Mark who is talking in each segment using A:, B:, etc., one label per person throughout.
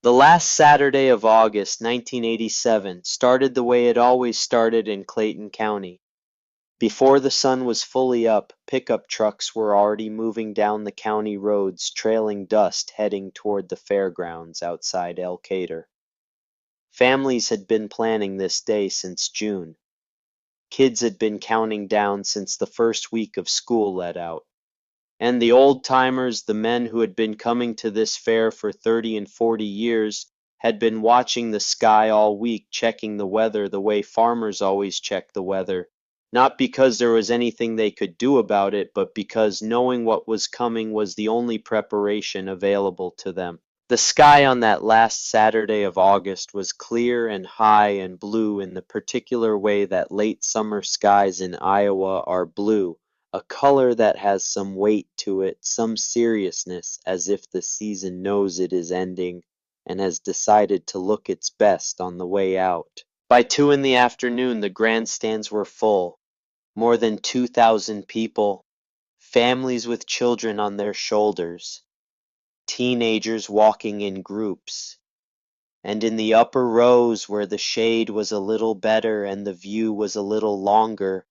A: The last Saturday of August, 1987, started the way it always started in Clayton County. Before the sun was fully up, pickup trucks were already moving down the county roads, trailing dust heading toward the fairgrounds outside Elkader. Families had been planning this day since June. Kids had been counting down since the first week of school let out. And the old-timers, the men who had been coming to this fair for 30 and 40 years, had been watching the sky all week, checking the weather the way farmers always check the weather, not because there was anything they could do about it, but because knowing what was coming was the only preparation available to them. The sky on that last Saturday of August was clear and high and blue in the particular way that late summer skies in Iowa are blue, a color that has some weight to it, some seriousness, as if the season knows it is ending and has decided to look its best on the way out. By 2 in the afternoon, the grandstands were full, more than 2,000 people, families with children on their shoulders, teenagers walking in groups. And in the upper rows where the shade was a little better and the view was a little longer,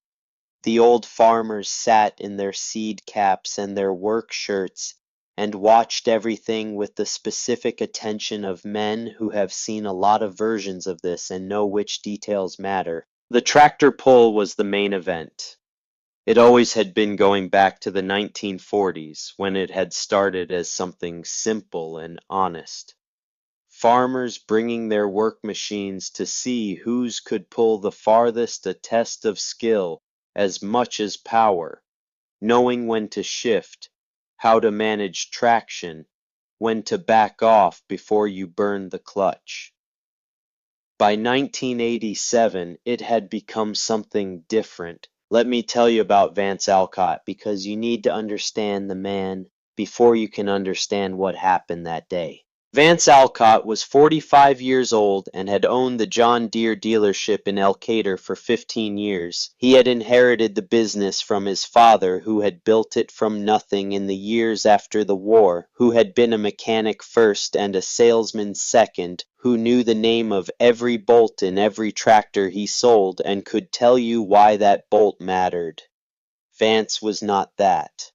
A: the old farmers sat in their seed caps and their work shirts and watched everything with the specific attention of men who have seen a lot of versions of this and know which details matter. The tractor pull was the main event. It always had been going back to the 1940s, when it had started as something simple and honest. Farmers bringing their work machines to see whose could pull the farthest, a test of skill as much as power, knowing when to shift, how to manage traction, when to back off before you burn the clutch. By 1987, it had become something different. Let me tell you about Vance Alcott, because you need to understand the man before you can understand what happened that day. Vance Alcott was 45 years old and had owned the John Deere dealership in Elkader for 15 years. He had inherited the business from his father, who had built it from nothing in the years after the war, who had been a mechanic first and a salesman second, who knew the name of every bolt in every tractor he sold and could tell you why that bolt mattered. Vance was not that.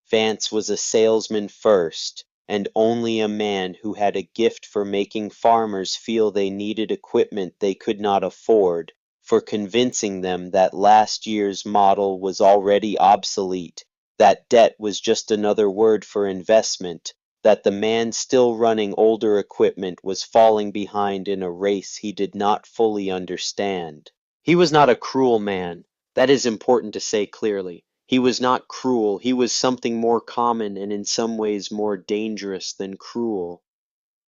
A: Vance was a salesman first, and only a man who had a gift for making farmers feel they needed equipment they could not afford, for convincing them that last year's model was already obsolete, that debt was just another word for investment, that the man still running older equipment was falling behind in a race he did not fully understand. He was not a cruel man. That is important to say clearly. He was not cruel, he was something more common and in some ways more dangerous than cruel.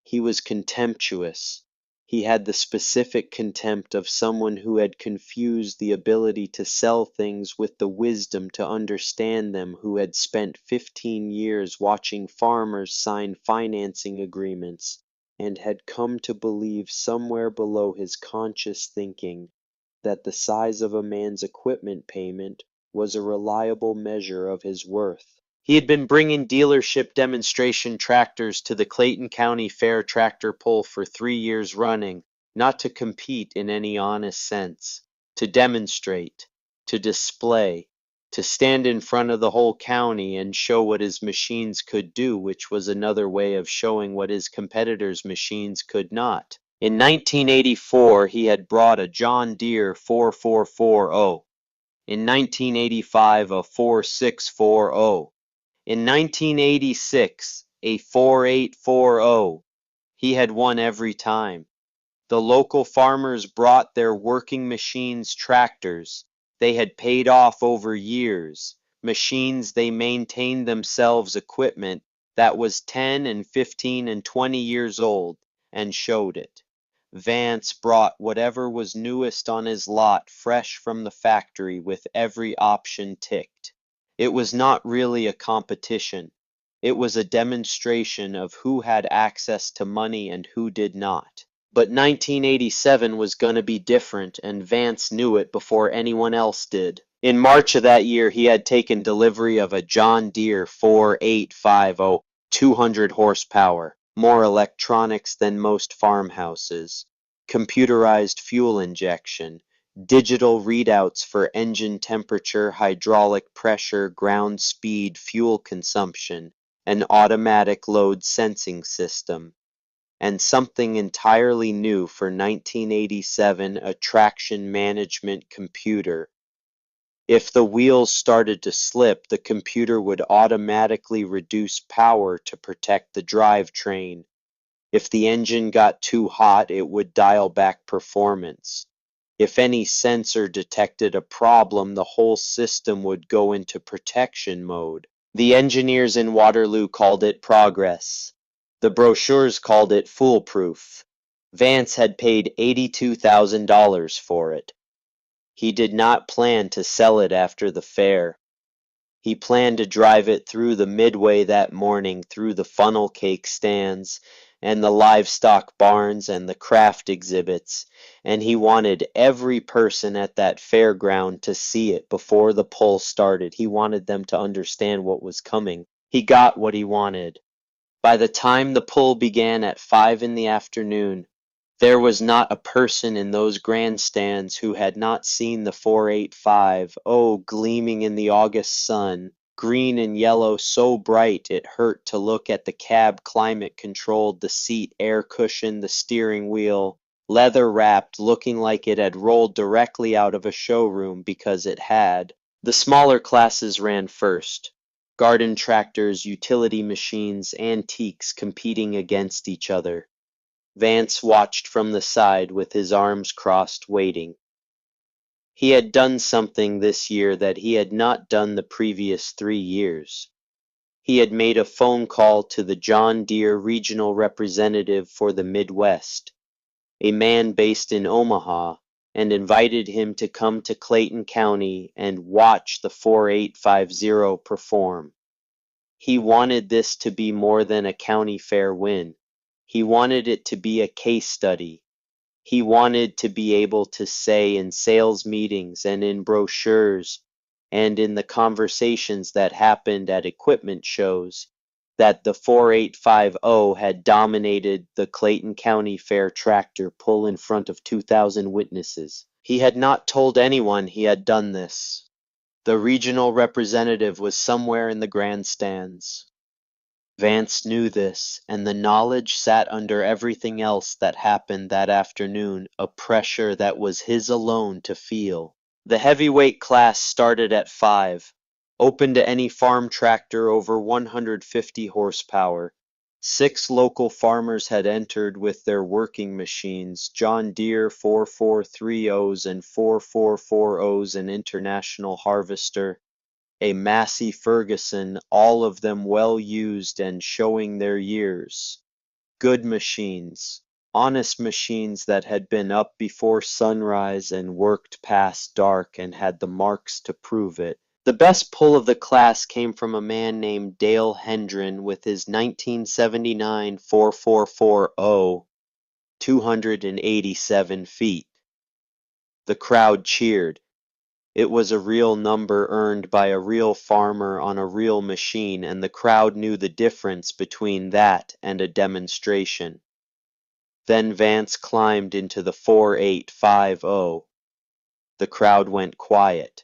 A: He was contemptuous. He had the specific contempt of someone who had confused the ability to sell things with the wisdom to understand them, who had spent 15 years watching farmers sign financing agreements, and had come to believe somewhere below his conscious thinking that the size of a man's equipment payment was a reliable measure of his worth. He had been bringing dealership demonstration tractors to the Clayton County Fair tractor pull for 3 years running, not to compete in any honest sense, to demonstrate, to display, to stand in front of the whole county and show what his machines could do, which was another way of showing what his competitors' machines could not. In 1984, he had brought a John Deere 4440. In 1985, a 4640. In 1986, a 4840. He had won every time. The local farmers brought their working machines, tractors. They had paid off over years. Machines they maintained themselves, equipment that was 10 and 15 and 20 years old, and showed it. Vance brought whatever was newest on his lot fresh from the factory with every option ticked. It was not really a competition. It was a demonstration of who had access to money and who did not. But 1987 was going to be different, and Vance knew it before anyone else did. In March of that year, he had taken delivery of a John Deere 4850, 200 horsepower, more electronics than most farmhouses, computerized fuel injection, digital readouts for engine temperature, hydraulic pressure, ground speed, fuel consumption, an automatic load sensing system, and something entirely new for 1987, a traction management computer. If the wheels started to slip, the computer would automatically reduce power to protect the drivetrain. If the engine got too hot, it would dial back performance. If any sensor detected a problem, the whole system would go into protection mode. The engineers in Waterloo called it progress. The brochures called it foolproof. Vance had paid $82,000 for it. He did not plan to sell it after the fair. He planned to drive it through the midway that morning, through the funnel cake stands, and the livestock barns, and the craft exhibits, and he wanted every person at that fairground to see it before the pull started. He wanted them to understand what was coming. He got what he wanted. By the time the pull began at 5 in the afternoon, there was not a person in those grandstands who had not seen the 485, gleaming in the August sun, green and yellow so bright it hurt to look at the cab, climate controlled, the seat air cushioned, the steering wheel leather wrapped, looking like it had rolled directly out of a showroom because it had. The smaller classes ran first. Garden tractors, utility machines, antiques competing against each other. Vance watched from the side with his arms crossed, waiting. He had done something this year that he had not done the previous 3 years. He had made a phone call to the John Deere regional representative for the Midwest, a man based in Omaha, and invited him to come to Clayton County and watch the 4850 perform. He wanted this to be more than a county fair win. He wanted it to be a case study. He wanted to be able to say in sales meetings and in brochures and in the conversations that happened at equipment shows that the 4850 had dominated the Clayton County Fair tractor pull in front of 2,000 witnesses. He had not told anyone he had done this. The regional representative was somewhere in the grandstands. Vance knew this, and the knowledge sat under everything else that happened that afternoon, a pressure that was his alone to feel. The heavyweight class started at 5, open to any farm tractor over 150 horsepower. 6 local farmers had entered with their working machines, John Deere 4430s and 4440s, an international harvester, a Massey Ferguson, all of them well used and showing their years. Good machines, honest machines that had been up before sunrise and worked past dark and had the marks to prove it. The best pull of the class came from a man named Dale Hendren with his 1979 4440, 287 feet. The crowd cheered. It was a real number earned by a real farmer on a real machine, and the crowd knew the difference between that and a demonstration. Then Vance climbed into the 4850. The crowd went quiet.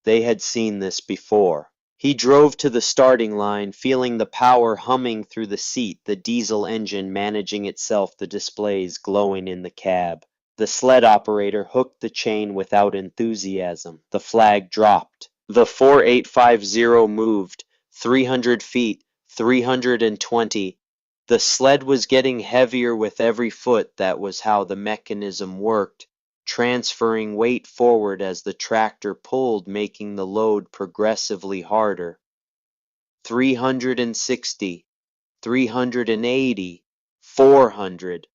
A: They had seen this before. He drove to the starting line, feeling the power humming through the seat, the diesel engine managing itself, the displays glowing in the cab. The sled operator hooked the chain without enthusiasm. The flag dropped. The 4850 moved. 300 feet, 320. The sled was getting heavier with every foot. That was how the mechanism worked, transferring weight forward as the tractor pulled, making the load progressively harder. 360, 380, 400.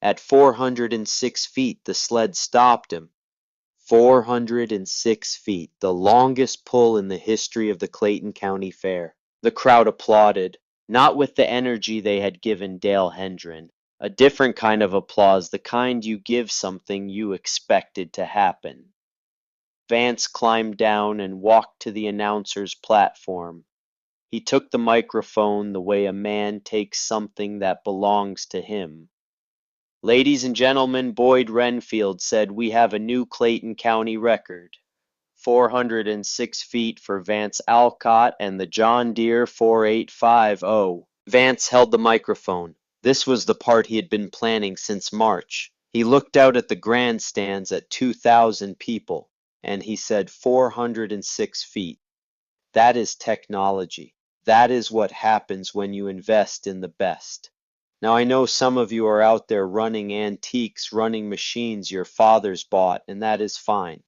A: At 406 feet, the sled stopped him. 406 feet, the longest pull in the history of the Clayton County Fair. The crowd applauded, not with the energy they had given Dale Hendren, a different kind of applause, the kind you give something you expected to happen. Vance climbed down and walked to the announcer's platform. He took the microphone the way a man takes something that belongs to him. Ladies and gentlemen, Boyd Renfield said we have a new Clayton County record. 406 feet for Vance Alcott and the John Deere 4850. Vance held the microphone. This was the part he had been planning since March. He looked out at the grandstands at 2,000 people, and he said 406 feet. That is technology. That is what happens when you invest in the best. Now I know some of you are out there running antiques, running machines your fathers bought, and that is fine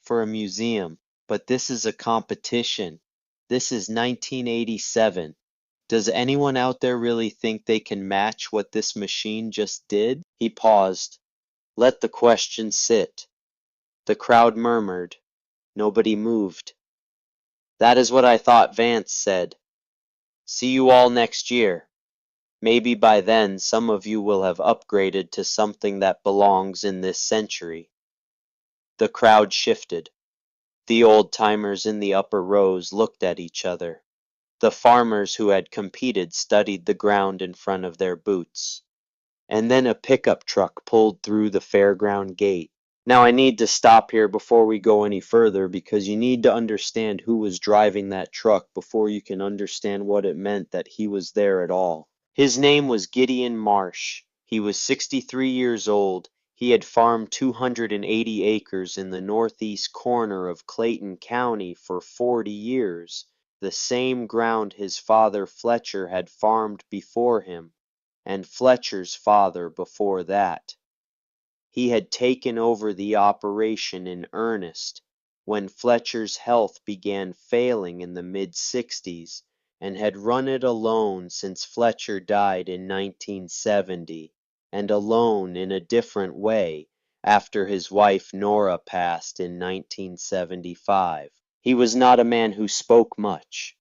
A: for a museum, but this is a competition. This is 1987. Does anyone out there really think they can match what this machine just did? He paused. Let the question sit. The crowd murmured. Nobody moved. That is what I thought, Vance said. See you all next year. Maybe by then some of you will have upgraded to something that belongs in this century. The crowd shifted. The old-timers in the upper rows looked at each other. The farmers who had competed studied the ground in front of their boots. And then a pickup truck pulled through the fairground gate. Now I need to stop here before we go any further because you need to understand who was driving that truck before you can understand what it meant that he was there at all. His name was Gideon Marsh. He was 63 years old. He had farmed 280 acres in the northeast corner of Clayton County for 40 years, the same ground his father Fletcher had farmed before him, and Fletcher's father before that. He had taken over the operation in earnest when Fletcher's health began failing in the mid-60s, and had run it alone since Fletcher died in 1970. And alone in a different way after his wife Nora passed in 1975. He was not a man who spoke much.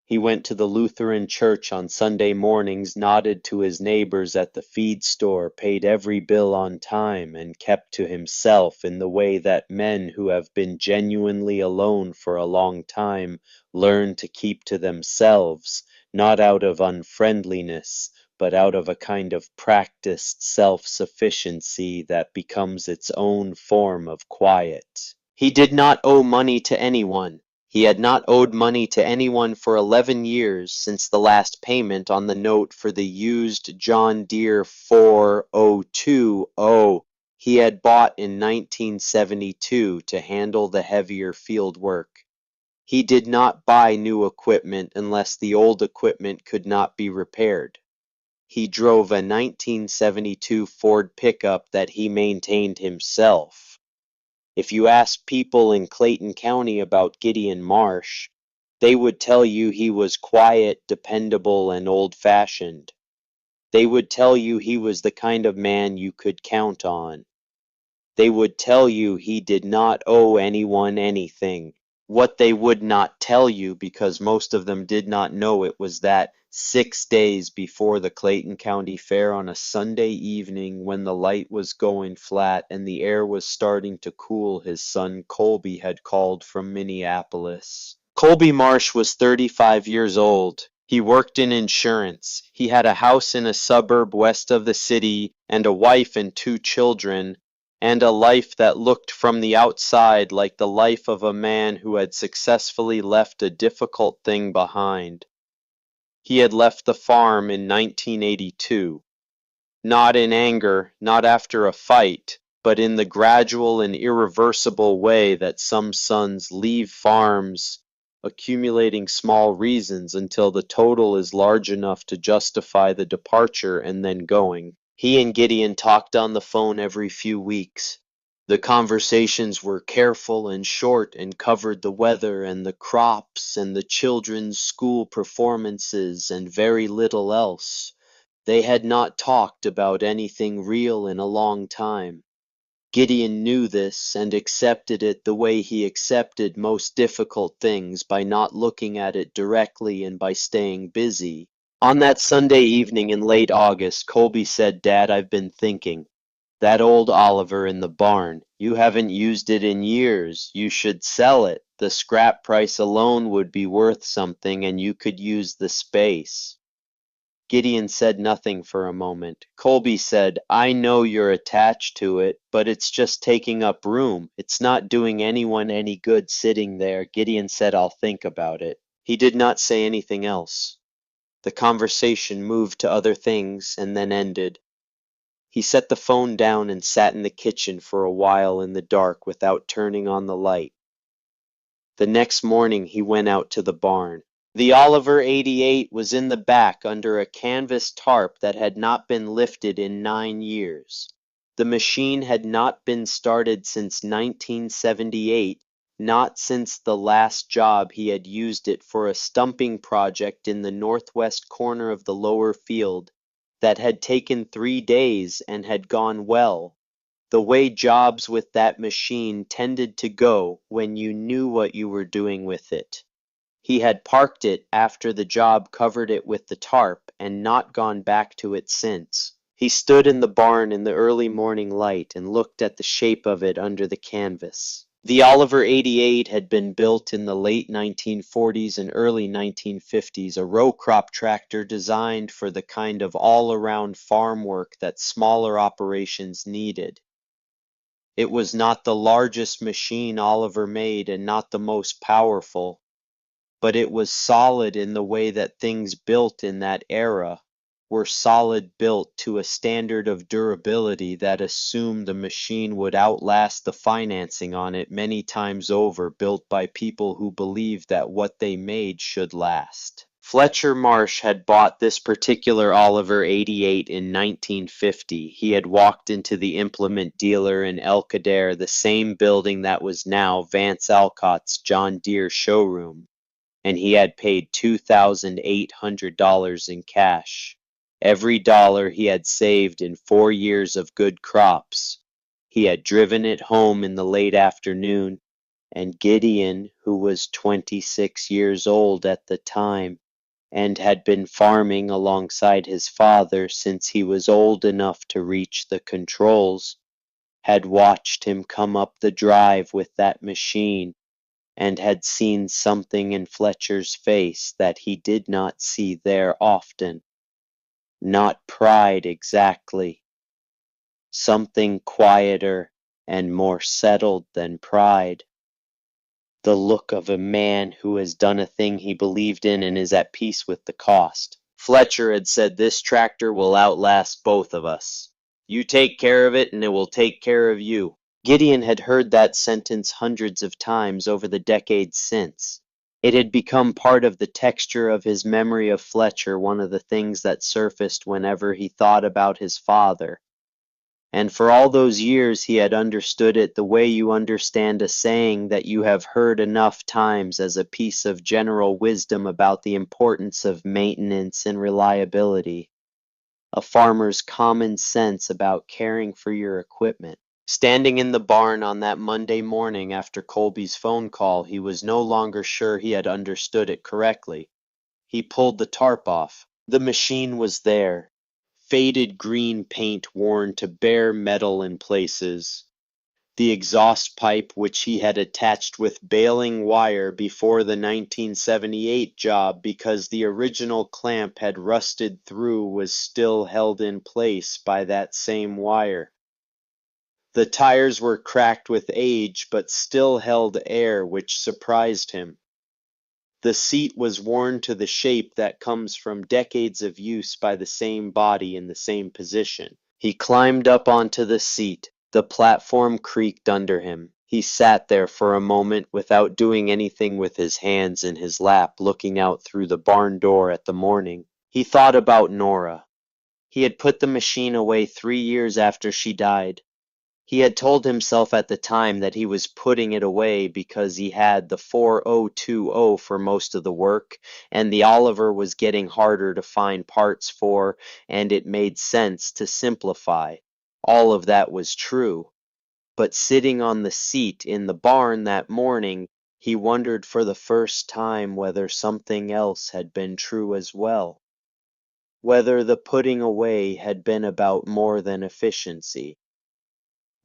A: He went to the Lutheran church on Sunday mornings, nodded to his neighbors at the feed store, paid every bill on time, and kept to himself in the way that men who have been genuinely alone for a long time learn to keep to themselves, not out of unfriendliness, but out of a kind of practiced self-sufficiency that becomes its own form of quiet. He did not owe money to anyone. He had not owed money to anyone for 11 years since the last payment on the note for the used John Deere 4020 he had bought in 1972 to handle the heavier field work. He did not buy new equipment unless the old equipment could not be repaired. He drove a 1972 Ford pickup that he maintained himself. If you asked people in Clayton County about Gideon Marsh, they would tell you he was quiet, dependable, and old-fashioned. They would tell you he was the kind of man you could count on. They would tell you he did not owe anyone anything. What they would not tell you, because most of them did not know it, was that 6 days before the Clayton County Fair on a Sunday evening when the light was going flat and the air was starting to cool, his son Colby had called from Minneapolis. Colby Marsh was 35 years old. He worked in insurance. He had a house in a suburb west of the city and a wife and 2 children, and a life that looked from the outside like the life of a man who had successfully left a difficult thing behind. He had left the farm in 1982, not in anger, not after a fight, but in the gradual and irreversible way that some sons leave farms, accumulating small reasons until the total is large enough to justify the departure and then going. He and Gideon talked on the phone every few weeks. The conversations were careful and short and covered the weather and the crops and the children's school performances and very little else. They had not talked about anything real in a long time. Gideon knew this and accepted it the way he accepted most difficult things, by not looking at it directly and by staying busy. On that Sunday evening in late August, Colby said, "Dad, I've been thinking. That old Oliver in the barn, you haven't used it in years. You should sell it." The scrap price alone would be worth something, and you could use the space. Gideon said nothing for a moment. Colby said, I know you're attached to it, but it's just taking up room. It's not doing anyone any good sitting there. Gideon said, I'll think about it. He did not say anything else. The conversation moved to other things and then ended. He set the phone down and sat in the kitchen for a while in the dark without turning on the light. The next morning he went out to the barn. The Oliver 88 was in the back under a canvas tarp that had not been lifted in 9 years. The machine had not been started since 1978, not since the last job he had used it for a stumping project in the northwest corner of the lower field that had taken 3 days and had gone well, the way jobs with that machine tended to go when you knew what you were doing with it. He had parked it after the job covered it with the tarp and not gone back to it since. He stood in the barn in the early morning light and looked at the shape of it under the canvas. The Oliver 88 had been built in the late 1940s and early 1950s, a row crop tractor designed for the kind of all-around farm work that smaller operations needed. It was not the largest machine Oliver made and not the most powerful, but it was solid in the way that things built in that era were solid, built to a standard of durability that assumed the machine would outlast the financing on it many times over, built by people who believed that what they made should last. Fletcher Marsh had bought this particular Oliver 88 in 1950. He had walked into the implement dealer in El Kader, the same building that was now Vance Alcott's John Deere showroom, and he had paid $2,800 in cash. Every dollar he had saved in 4 years of good crops. He had driven it home in the late afternoon, and Gideon, who was 26 years old at the time, and had been farming alongside his father since he was old enough to reach the controls, had watched him come up the drive with that machine and had seen something in Fletcher's face that he did not see there often. Not pride exactly. Something quieter and more settled than pride. The look of a man who has done a thing he believed in and is at peace with the cost. Fletcher had said, this tractor will outlast both of us. You take care of it and it will take care of you. Gideon had heard that sentence hundreds of times over the decades since. It had become part of the texture of his memory of Fletcher, one of the things that surfaced whenever he thought about his father. And for all those years he had understood it the way you understand a saying that you have heard enough times as a piece of general wisdom about the importance of maintenance and reliability, a farmer's common sense about caring for your equipment. Standing in the barn on that Monday morning after Colby's phone call, he was no longer sure he had understood it correctly. He pulled the tarp off. The machine was there. Faded green paint worn to bare metal in places. The exhaust pipe which he had attached with baling wire before the 1978 job because the original clamp had rusted through was still held in place by that same wire. The tires were cracked with age, but still held air, which surprised him. The seat was worn to the shape that comes from decades of use by the same body in the same position. He climbed up onto the seat. The platform creaked under him. He sat there for a moment without doing anything with his hands in his lap, looking out through the barn door at the morning. He thought about Nora. He had put the machine away 3 years after she died. He had told himself at the time that he was putting it away because he had the 4020 for most of the work, and the Oliver was getting harder to find parts for, and it made sense to simplify. All of that was true. But sitting on the seat in the barn that morning, he wondered for the first time whether something else had been true as well. Whether the putting away had been about more than efficiency.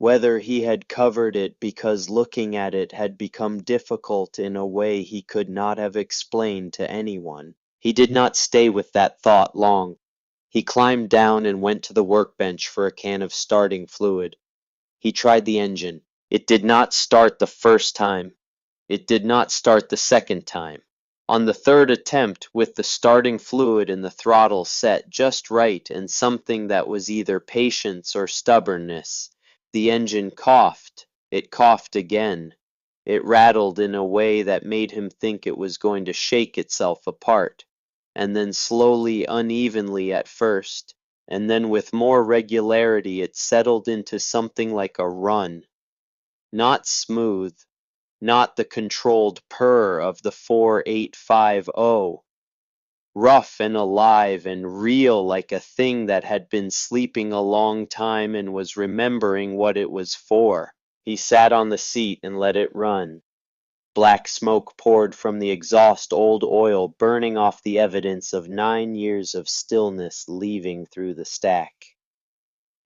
A: whether he had covered it because looking at it had become difficult in a way he could not have explained to anyone. He did not stay with that thought long. He climbed down and went to the workbench for a can of starting fluid. He tried the engine. It did not start the first time. It did not start the second time. On the third attempt, with the starting fluid and the throttle set just right and something that was either patience or stubbornness, the engine coughed. It coughed again. It rattled in a way that made him think it was going to shake itself apart, and then slowly, unevenly at first, and then with more regularity it settled into something like a run. Not smooth, not the controlled purr of the 4850, rough and alive and real like a thing that had been sleeping a long time and was remembering what it was for. He sat on the seat and let it run. Black smoke poured from the exhaust, old oil burning off the evidence of 9 years of stillness leaving through the stack.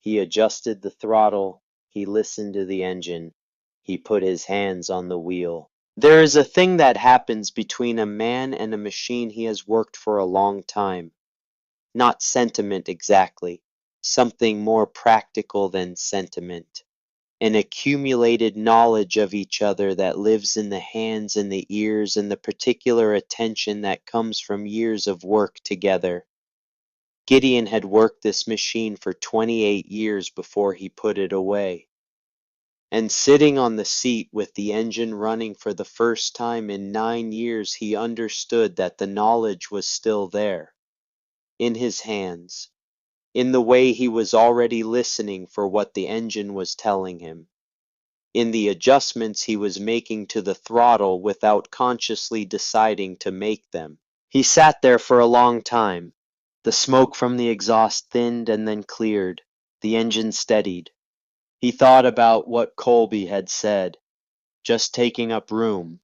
A: He adjusted the throttle. He listened to the engine. He put his hands on the wheel. There is a thing that happens between a man and a machine he has worked for a long time. Not sentiment exactly, something more practical than sentiment. An accumulated knowledge of each other that lives in the hands and the ears and the particular attention that comes from years of work together. Gideon had worked this machine for 28 years before he put it away. And sitting on the seat with the engine running for the first time in 9 years, he understood that the knowledge was still there, in his hands, in the way he was already listening for what the engine was telling him, in the adjustments he was making to the throttle without consciously deciding to make them. He sat there for a long time. The smoke from the exhaust thinned and then cleared. The engine steadied. He thought about what Colby had said, just taking up room,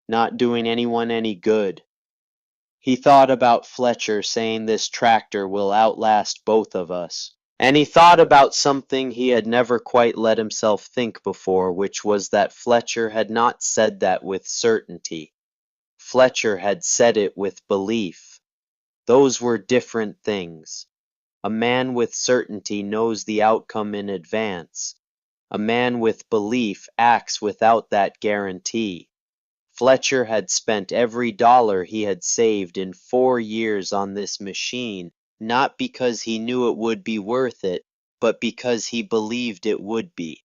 A: not doing anyone any good. He thought about Fletcher saying this tractor will outlast both of us. And he thought about something he had never quite let himself think before, which was that Fletcher had not said that with certainty. Fletcher had said it with belief. Those were different things. A man with certainty knows the outcome in advance. A man with belief acts without that guarantee. Fletcher had spent every dollar he had saved in 4 years on this machine, not because he knew it would be worth it, but because he believed it would be.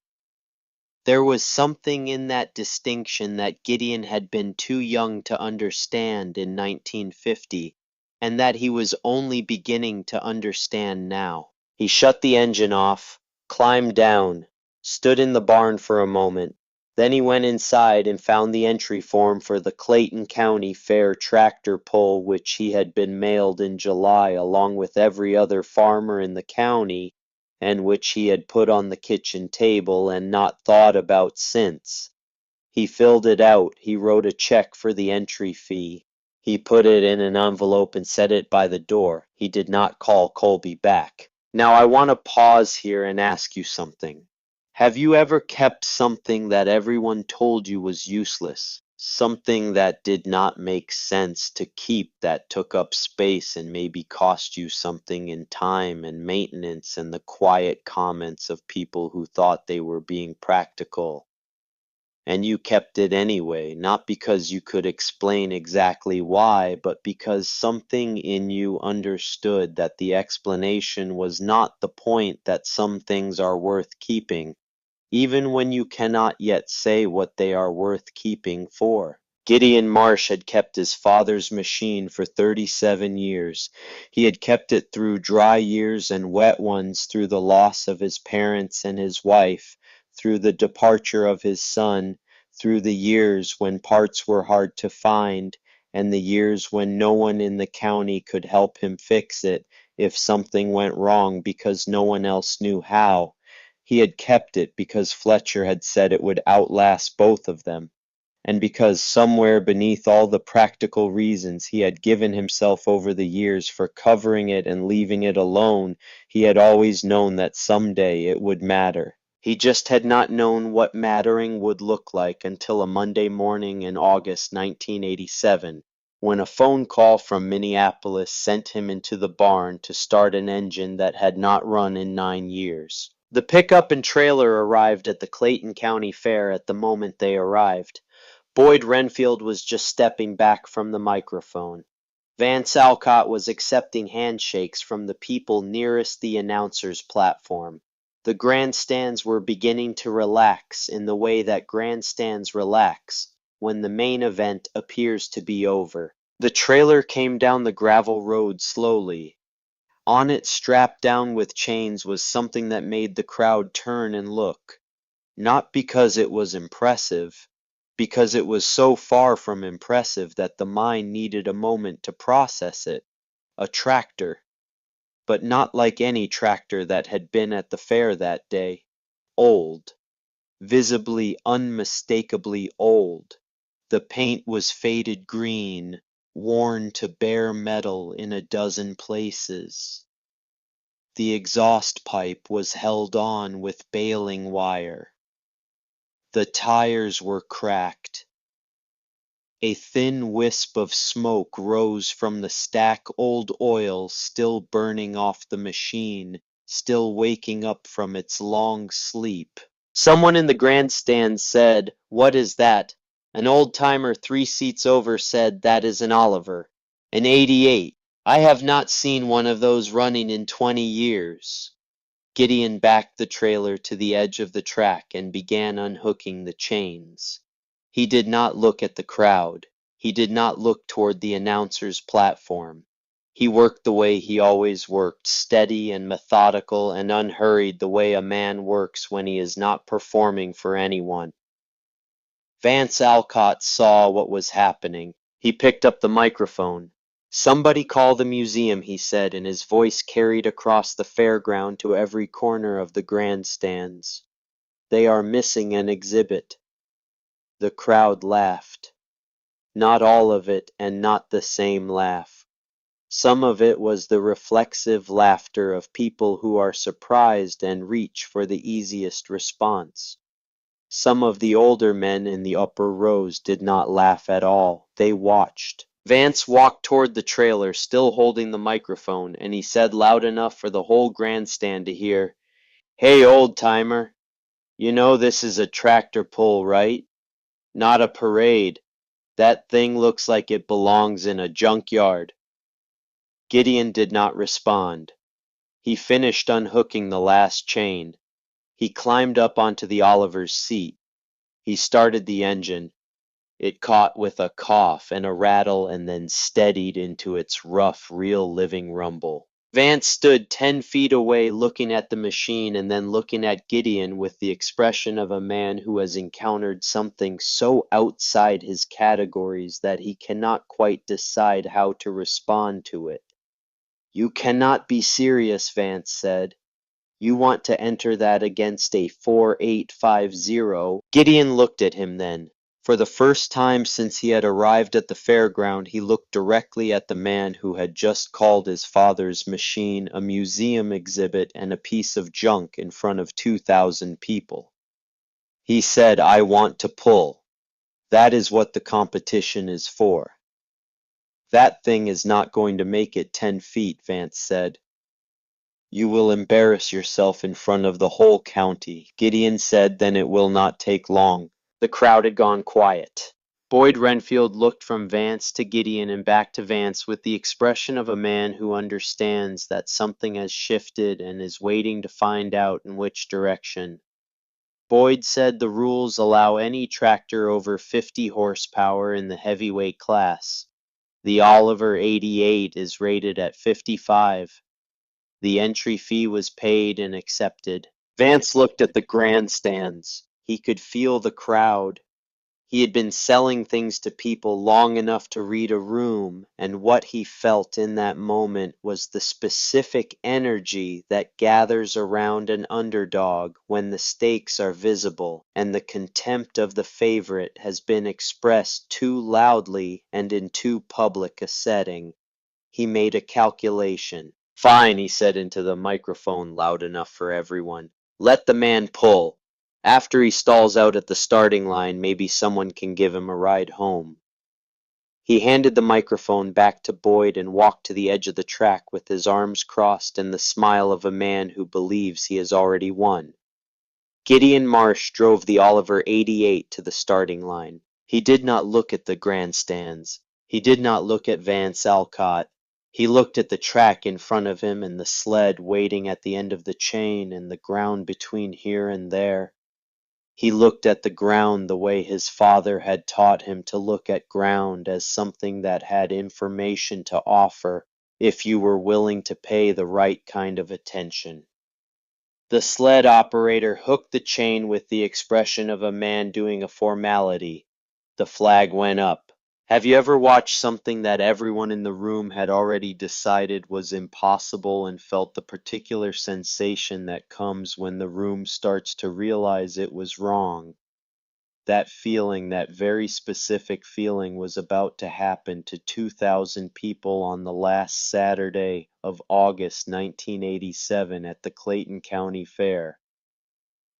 A: There was something in that distinction that Gideon had been too young to understand in 1950, and that he was only beginning to understand now. He shut the engine off, climbed down, stood in the barn for a moment. Then he went inside and found the entry form for the Clayton County Fair tractor pull, which he had been mailed in July along with every other farmer in the county, and which he had put on the kitchen table and not thought about since. He filled it out. He wrote a check for the entry fee. He put it in an envelope and set it by the door. He did not call Colby back. Now I want to pause here and ask you something. Have you ever kept something that everyone told you was useless? Something that did not make sense to keep, that took up space and maybe cost you something in time and maintenance and the quiet comments of people who thought they were being practical. And you kept it anyway, not because you could explain exactly why, but because something in you understood that the explanation was not the point, that some things are worth keeping, even when you cannot yet say what they are worth keeping for. Gideon Marsh had kept his father's machine for 37 years. He had kept it through dry years and wet ones, through the loss of his parents and his wife, through the departure of his son, through the years when parts were hard to find, and the years when no one in the county could help him fix it if something went wrong because no one else knew how. He had kept it because Fletcher had said it would outlast both of them, and because somewhere beneath all the practical reasons he had given himself over the years for covering it and leaving it alone, he had always known that someday it would matter. He just had not known what mattering would look like until a Monday morning in August 1987, when a phone call from Minneapolis sent him into the barn to start an engine that had not run in 9 years. The pickup and trailer arrived at the Clayton County Fair at the moment they arrived. Boyd Renfield was just stepping back from the microphone. Vance Alcott was accepting handshakes from the people nearest the announcer's platform. The grandstands were beginning to relax in the way that grandstands relax when the main event appears to be over. The trailer came down the gravel road slowly. On it, strapped down with chains, was something that made the crowd turn and look. Not because it was impressive, because it was so far from impressive that the mind needed a moment to process it. A tractor, but not like any tractor that had been at the fair that day. Old, visibly, unmistakably old. The paint was faded green, worn to bare metal in a dozen places. The exhaust pipe was held on with baling wire. The tires were cracked. A thin wisp of smoke rose from the stack old oil still burning off the machine, still waking up from its long sleep. Someone in the grandstand said, "What is that?" An old-timer 3 seats over said, "That is an Oliver. An 88. I have not seen one of those running in 20 years." Gideon backed the trailer to the edge of the track and began unhooking the chains. He did not look at the crowd. He did not look toward the announcer's platform. He worked the way he always worked, steady and methodical and unhurried, the way a man works when he is not performing for anyone. Vance Alcott saw what was happening. He picked up the microphone. "Somebody call the museum," he said, and his voice carried across the fairground to every corner of the grandstands. "They are missing an exhibit." The crowd laughed. Not all of it, and not the same laugh. Some of it was the reflexive laughter of people who are surprised and reach for the easiest response. Some of the older men in the upper rows did not laugh at all. They watched. Vance walked toward the trailer, still holding the microphone, and he said loud enough for the whole grandstand to hear, "Hey, old-timer, you know this is a tractor pull, right? Not a parade. That thing looks like it belongs in a junkyard." Gideon did not respond. He finished unhooking the last chain. He climbed up onto the Oliver's seat. He started the engine. It caught with a cough and a rattle and then steadied into its rough, real living rumble. Vance stood 10 feet away looking at the machine and then looking at Gideon with the expression of a man who has encountered something so outside his categories that he cannot quite decide how to respond to it. "You cannot be serious," Vance said. "You want to enter that against a 4850. Gideon looked at him then. For the first time since he had arrived at the fairground, he looked directly at the man who had just called his father's machine a museum exhibit and a piece of junk in front of 2,000 people. He said, "I want to pull. That is what the competition is for." "That thing is not going to make it 10 feet, Vance said. "You will embarrass yourself in front of the whole county," Gideon said, "then it will not take long." The crowd had gone quiet. Boyd Renfield looked from Vance to Gideon and back to Vance with the expression of a man who understands that something has shifted and is waiting to find out in which direction. Boyd said the rules allow any tractor over 50 horsepower in the heavyweight class. The Oliver 88 is rated at 55. The entry fee was paid and accepted. Vance looked at the grandstands. He could feel the crowd. He had been selling things to people long enough to read a room, and what he felt in that moment was the specific energy that gathers around an underdog when the stakes are visible and the contempt of the favorite has been expressed too loudly and in too public a setting. He made a calculation. "Fine," he said into the microphone loud enough for everyone. Let the man pull. After he stalls out at the starting line, maybe someone can give him a ride home." He handed the microphone back to Boyd and walked to the edge of the track with his arms crossed and the smile of a man who believes he has already won. Gideon Marsh drove the Oliver 88 to the starting line. He did not look at the grandstands. He did not look at Vance Alcott. He looked at the track in front of him and the sled waiting at the end of the chain and the ground between here and there. He looked at the ground the way his father had taught him to look at ground, as something that had information to offer if you were willing to pay the right kind of attention. The sled operator hooked the chain with the expression of a man doing a formality. The flag went up. Have you ever watched something that everyone in the room had already decided was impossible and felt the particular sensation that comes when the room starts to realize it was wrong? That feeling, that very specific feeling, was about to happen to 2,000 people on the last Saturday of August 1987 at the Clayton County Fair.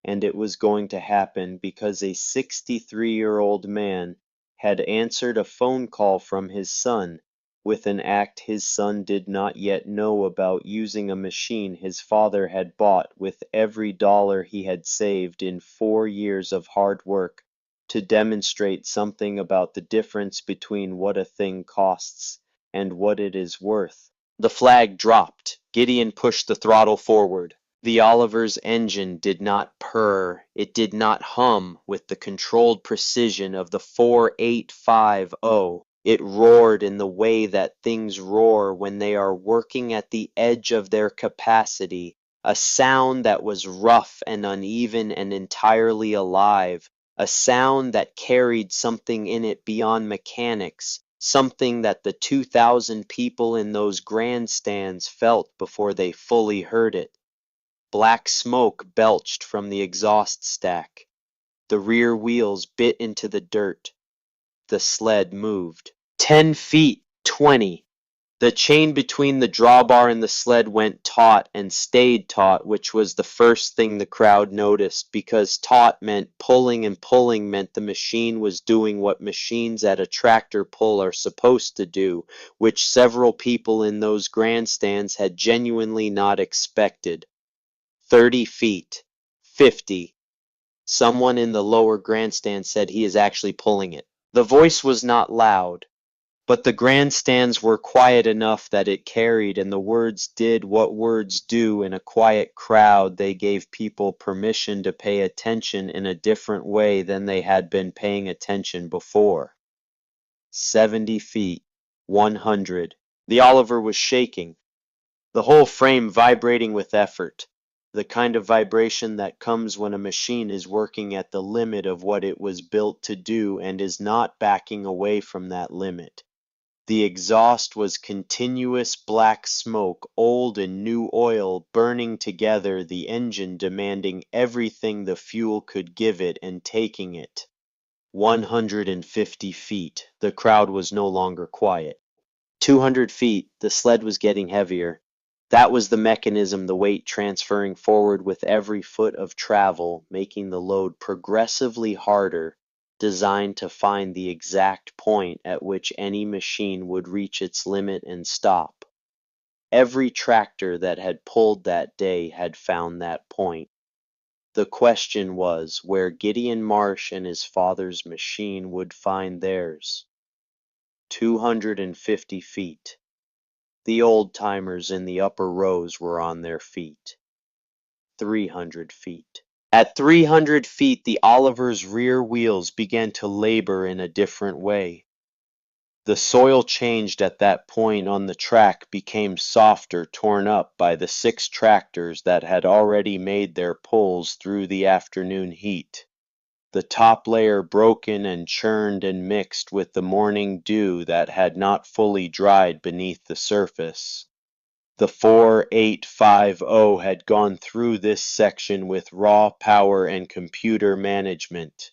A: And it was going to happen because a 63-year-old man had answered a phone call from his son with an act his son did not yet know about, using a machine his father had bought with every dollar he had saved in 4 years of hard work, to demonstrate something about the difference between what a thing costs and what it is worth. The flag dropped. Gideon pushed the throttle forward. The Oliver's engine did not purr, it did not hum with the controlled precision of the 4850. It roared in the way that things roar when they are working at the edge of their capacity, a sound that was rough and uneven and entirely alive, a sound that carried something in it beyond mechanics, something that the 2,000 people in those grandstands felt before they fully heard it. Black smoke belched from the exhaust stack. The rear wheels bit into the dirt. The sled moved. 10 feet, 20. The chain between the drawbar and the sled went taut and stayed taut, which was the first thing the crowd noticed, because taut meant pulling and pulling meant the machine was doing what machines at a tractor pull are supposed to do, which several people in those grandstands had genuinely not expected. 30 feet, 50. Someone in the lower grandstand said he is actually pulling it. The voice was not loud, but the grandstands were quiet enough that it carried, and the words did what words do in a quiet crowd. They gave people permission to pay attention in a different way than they had been paying attention before. 70 feet, 100. The Oliver was shaking, the whole frame vibrating with effort, the kind of vibration that comes when a machine is working at the limit of what it was built to do and is not backing away from that limit. The exhaust was continuous black smoke, old and new oil burning together, the engine demanding everything the fuel could give it and taking it. 150 feet. The crowd was no longer quiet. 200 feet. The sled was getting heavier. That was the mechanism, the weight transferring forward with every foot of travel, making the load progressively harder, designed to find the exact point at which any machine would reach its limit and stop. Every tractor that had pulled that day had found that point. The question was where Gideon Marsh and his father's machine would find theirs. 250 feet. The old-timers in the upper rows were on their feet. 300 feet. At 300 feet, the Oliver's rear wheels began to labor in a different way. The soil changed at that point on the track, became softer, torn up by the 6 tractors that had already made their pulls through the afternoon heat. The top layer broken and churned and mixed with the morning dew that had not fully dried beneath the surface. The 4850 had gone through this section with raw power and computer management.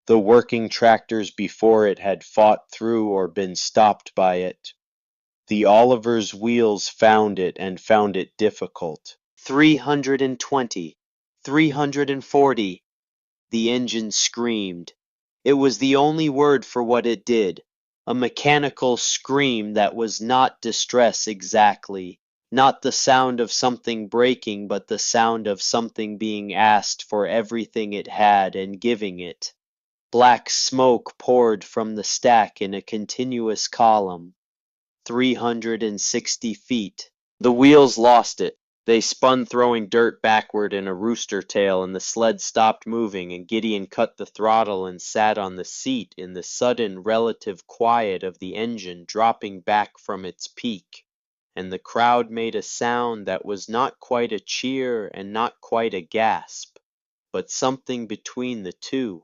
A: The working tractors before it had fought through or been stopped by it. The Oliver's wheels found it and found it difficult. 320. 340. The engine screamed. It was the only word for what it did. A mechanical scream that was not distress exactly. Not the sound of something breaking, but the sound of something being asked for everything it had and giving it. Black smoke poured from the stack in a continuous column. 360 feet. The wheels lost it. They spun, throwing dirt backward in a rooster tail, and the sled stopped moving, and Gideon cut the throttle and sat on the seat in the sudden relative quiet of the engine dropping back from its peak, and the crowd made a sound that was not quite a cheer and not quite a gasp, but something between the two.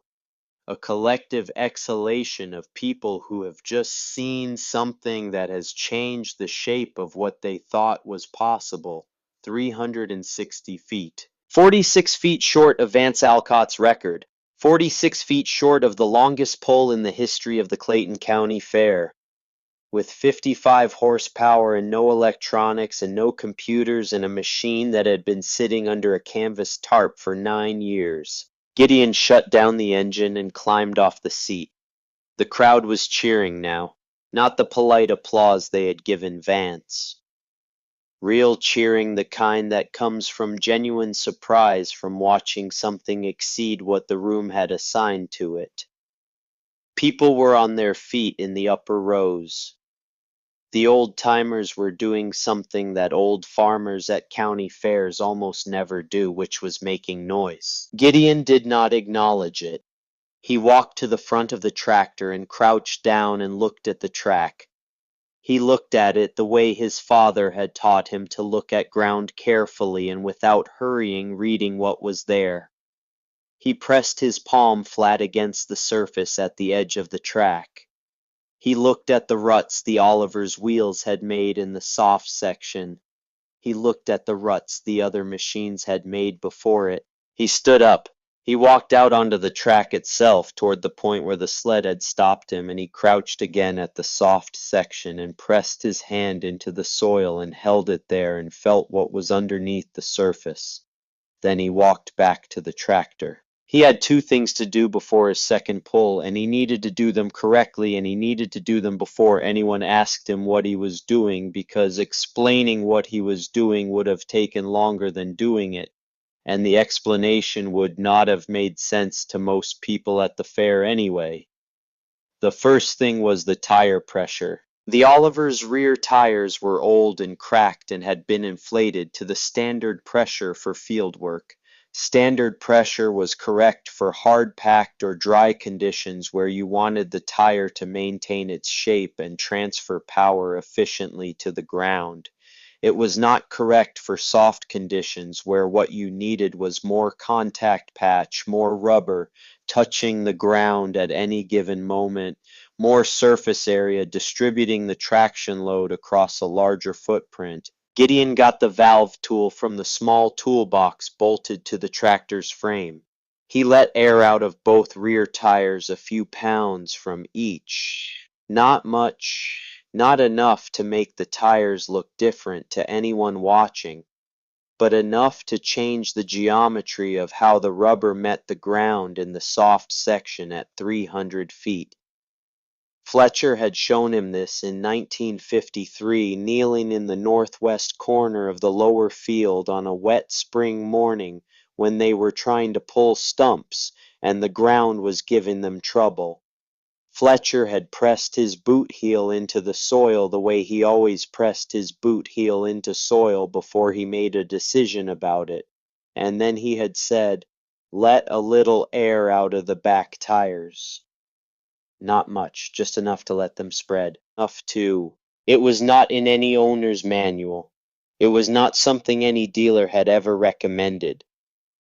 A: A collective exhalation of people who have just seen something that has changed the shape of what they thought was possible. 360 feet. 46 feet short of Vance Alcott's record. 46 feet short of the longest pole in the history of the Clayton County Fair. With 55 horsepower and no electronics and no computers and a machine that had been sitting under a canvas tarp for 9 years. Gideon shut down the engine and climbed off the seat. The crowd was cheering now, not the polite applause they had given Vance. Real cheering, the kind that comes from genuine surprise from watching something exceed what the room had assigned to it. People were on their feet in the upper rows. The old-timers were doing something that old farmers at county fairs almost never do, which was making noise. Gideon did not acknowledge it. He walked to the front of the tractor and crouched down and looked at the track. He looked at it the way his father had taught him to look at ground carefully and without hurrying, reading what was there. He pressed his palm flat against the surface at the edge of the track. He looked at the ruts the Oliver's wheels had made in the soft section. He looked at the ruts the other machines had made before it. He stood up. He walked out onto the track itself toward the point where the sled had stopped him, and he crouched again at the soft section and pressed his hand into the soil and held it there and felt what was underneath the surface. Then he walked back to the tractor. He had 2 things to do before his second pull, and he needed to do them correctly, and he needed to do them before anyone asked him what he was doing, because explaining what he was doing would have taken longer than doing it, and the explanation would not have made sense to most people at the fair anyway. The first thing was the tire pressure. The Oliver's rear tires were old and cracked and had been inflated to the standard pressure for field work. Standard pressure was correct for hard-packed or dry conditions where you wanted the tire to maintain its shape and transfer power efficiently to the ground. It was not correct for soft conditions where what you needed was more contact patch, more rubber, touching the ground at any given moment, more surface area distributing the traction load across a larger footprint. Gideon got the valve tool from the small toolbox bolted to the tractor's frame. He let air out of both rear tires, a few pounds from each. Not much, not enough to make the tires look different to anyone watching, but enough to change the geometry of how the rubber met the ground in the soft section at 300 feet. Fletcher had shown him this in 1953, kneeling in the northwest corner of the lower field on a wet spring morning when they were trying to pull stumps and the ground was giving them trouble. Fletcher had pressed his boot heel into the soil the way he always pressed his boot heel into soil before he made a decision about it, and then he had said, "Let a little air out of the back tires." Not much, just enough to let them spread. Enough to... It was not in any owner's manual. It was not something any dealer had ever recommended.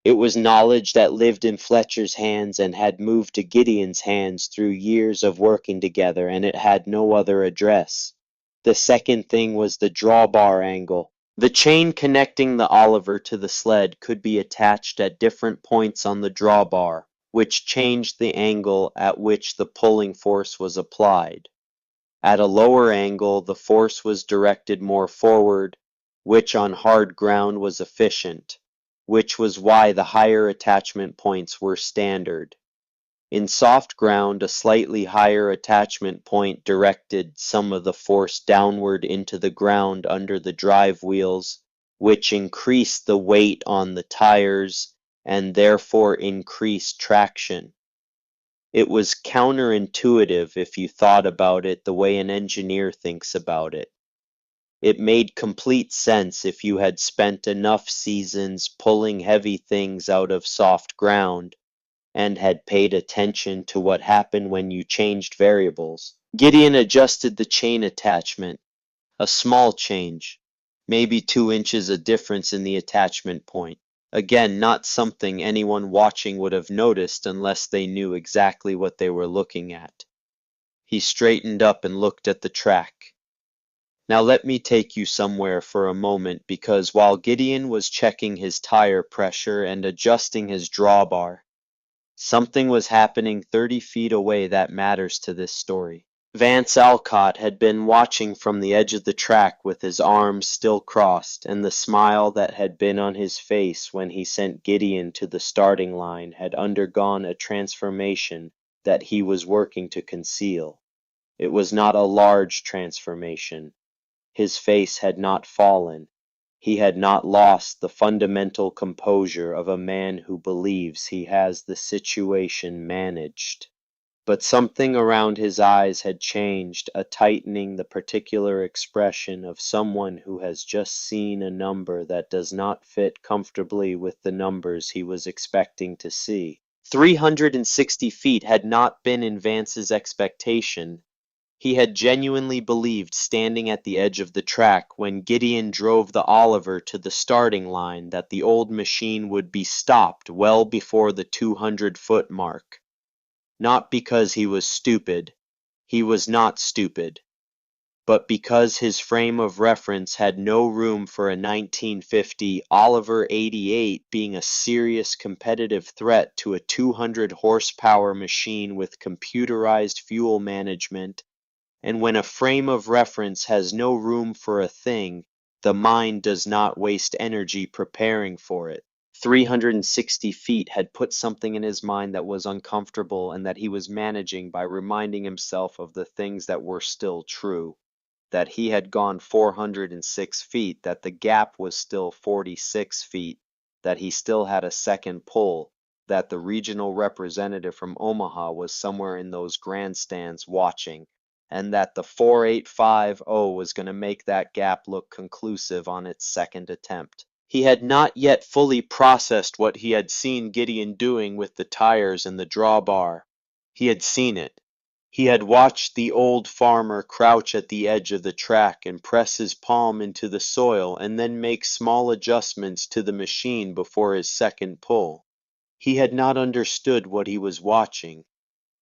A: It was knowledge that lived in Fletcher's hands and had moved to Gideon's hands through years of working together, and it had no other address. The second thing was the drawbar angle. The chain connecting the Oliver to the sled could be attached at different points on the drawbar, which changed the angle at which the pulling force was applied. At a lower angle, the force was directed more forward, which on hard ground was efficient. which was why the higher attachment points were standard. In soft ground, a slightly higher attachment point directed some of the force downward into the ground under the drive wheels, which increased the weight on the tires and therefore increased traction. It was counterintuitive if you thought about it the way an engineer thinks about it. It made complete sense if you had spent enough seasons pulling heavy things out of soft ground and had paid attention to what happened when you changed variables. Gideon adjusted the chain attachment, a small change, maybe 2 inches a difference in the attachment point. Again, not something anyone watching would have noticed unless they knew exactly what they were looking at. He straightened up and looked at the track. Now let me take you somewhere for a moment because while Gideon was checking his tire pressure and adjusting his drawbar, something was happening 30 feet away that matters to this story. Vance Alcott had been watching from the edge of the track with his arms still crossed, and the smile that had been on his face when he sent Gideon to the starting line had undergone a transformation that he was working to conceal. It was not a large transformation. His face had not fallen. He had not lost the fundamental composure of a man who believes he has the situation managed. But something around his eyes had changed, a tightening the particular expression of someone who has just seen a number that does not fit comfortably with the numbers he was expecting to see. 360 feet had not been in Vance's expectation. He had genuinely believed standing at the edge of the track when Gideon drove the Oliver to the starting line that the old machine would be stopped well before the 200-foot mark. Not because he was stupid. He was not stupid. But because his frame of reference had no room for a 1950 Oliver 88 being a serious competitive threat to a 200-horsepower machine with computerized fuel management. And when a frame of reference has no room for a thing, the mind does not waste energy preparing for it. 360 feet had put something in his mind that was uncomfortable and that he was managing by reminding himself of the things that were still true. That he had gone 406 feet, that the gap was still 46 feet, that he still had a second pull, that the regional representative from Omaha was somewhere in those grandstands watching, and that the 4850 was going to make that gap look conclusive on its second attempt. He had not yet fully processed what he had seen Gideon doing with the tires and the drawbar. He had seen it. He had watched the old farmer crouch at the edge of the track and press his palm into the soil and then make small adjustments to the machine before his second pull. He had not understood what he was watching.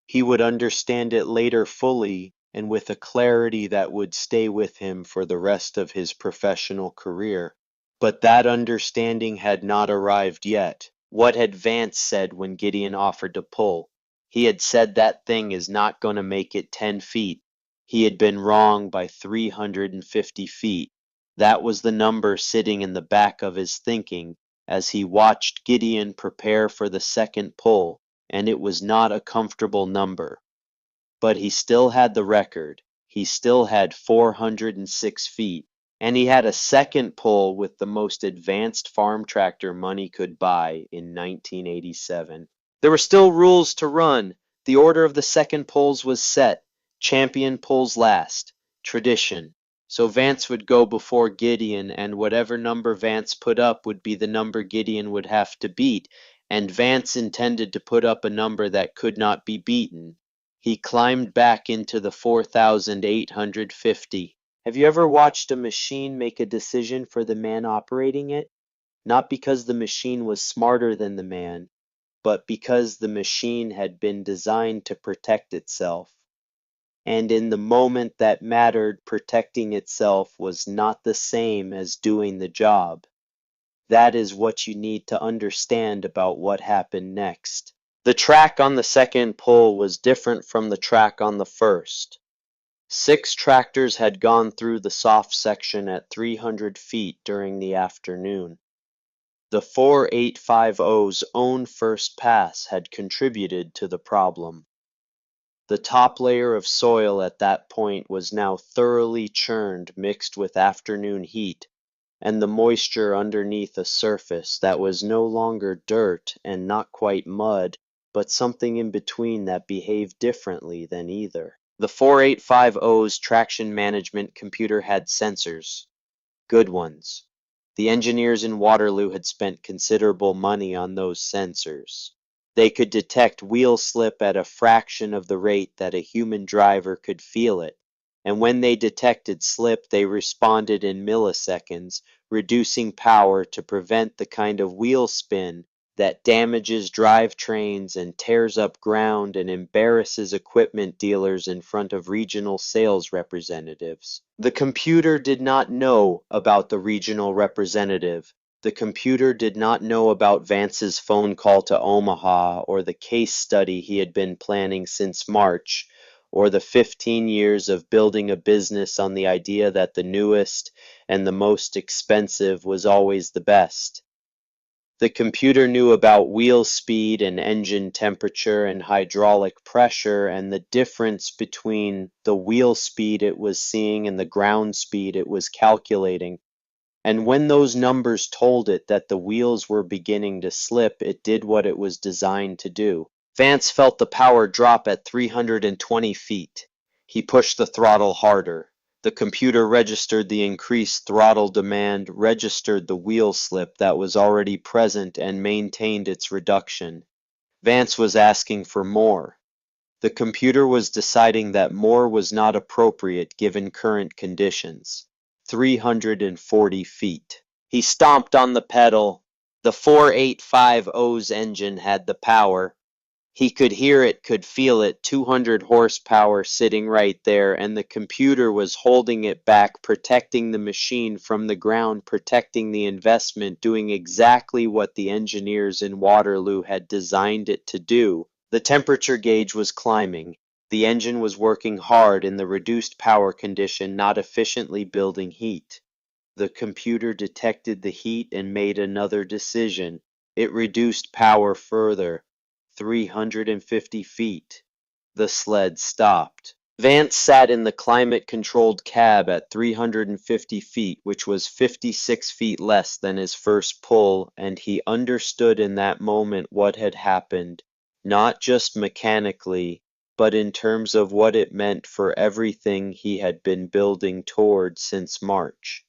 A: He would understand it later fully and with a clarity that would stay with him for the rest of his professional career. But that understanding had not arrived yet. What had Vance said when Gideon offered to pull? He had said that thing is not going to make it 10 feet. He had been wrong by 350 feet. That was the number sitting in the back of his thinking as he watched Gideon prepare for the second pull, and it was not a comfortable number. But he still had the record. He still had 406 feet. And he had a second pull with the most advanced farm tractor money could buy in 1987. There were still rules to run. The order of the second pulls was set. Champion pulls last. Tradition. So Vance would go before Gideon, and whatever number Vance put up would be the number Gideon would have to beat, and Vance intended to put up a number that could not be beaten. He climbed back into the 4,850. Have you ever watched a machine make a decision for the man operating it? Not because the machine was smarter than the man, but because the machine had been designed to protect itself. And in the moment that mattered, protecting itself was not the same as doing the job. That is what you need to understand about what happened next. The track on the second pull was different from the track on the first. 6 tractors had gone through the soft section at 300 feet during the afternoon. The 4850's own first pass had contributed to the problem. The top layer of soil at that point was now thoroughly churned mixed with afternoon heat, and the moisture underneath a surface that was no longer dirt and not quite mud, but something in between that behaved differently than either. The 4850's traction management computer had sensors. Good ones. The engineers in Waterloo had spent considerable money on those sensors. They could detect wheel slip at a fraction of the rate that a human driver could feel it, and when they detected slip, they responded in milliseconds, reducing power to prevent the kind of wheel spin that damages drivetrains and tears up ground and embarrasses equipment dealers in front of regional sales representatives. The computer did not know about the regional representative. The computer did not know about Vance's phone call to Omaha or the case study he had been planning since March, or the 15 years of building a business on the idea that the newest and the most expensive was always the best. The computer knew about wheel speed and engine temperature and hydraulic pressure and the difference between the wheel speed it was seeing and the ground speed it was calculating. And when those numbers told it that the wheels were beginning to slip, it did what it was designed to do. Vance felt the power drop at 320 feet. He pushed the throttle harder. The computer registered the increased throttle demand, registered the wheel slip that was already present, and maintained its reduction. Vance was asking for more. The computer was deciding that more was not appropriate given current conditions. 340 feet. He stomped on the pedal. The 4850's engine had the power. He could hear it, could feel it, 200 horsepower sitting right there, and the computer was holding it back, protecting the machine from the ground, protecting the investment, doing exactly what the engineers in Waterloo had designed it to do. The temperature gauge was climbing. The engine was working hard in the reduced power condition, not efficiently building heat. The computer detected the heat and made another decision. It reduced power further. 350 feet. The sled stopped. Vance sat in the climate-controlled cab at 350 feet, which was 56 feet less than his first pull, and he understood in that moment what had happened, not just mechanically, but in terms of what it meant for everything he had been building toward since March.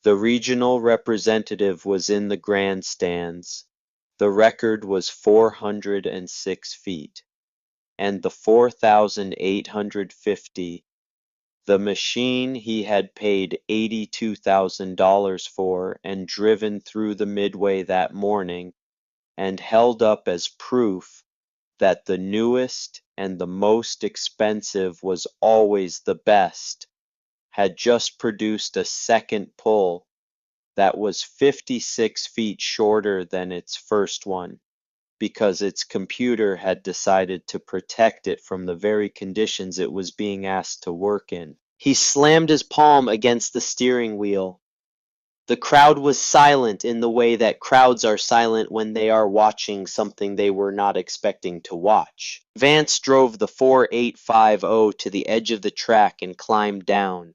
A: The regional representative was in the grandstands. The record was 406 feet, and the 4,850, the machine he had paid $82,000 for and driven through the Midway that morning, and held up as proof that the newest and the most expensive was always the best, had just produced a second pull that was 56 feet shorter than its first one, because its computer had decided to protect it from the very conditions it was being asked to work in. He slammed his palm against the steering wheel. The crowd was silent in the way that crowds are silent when they are watching something they were not expecting to watch. Vance drove the 4850 to the edge of the track and climbed down.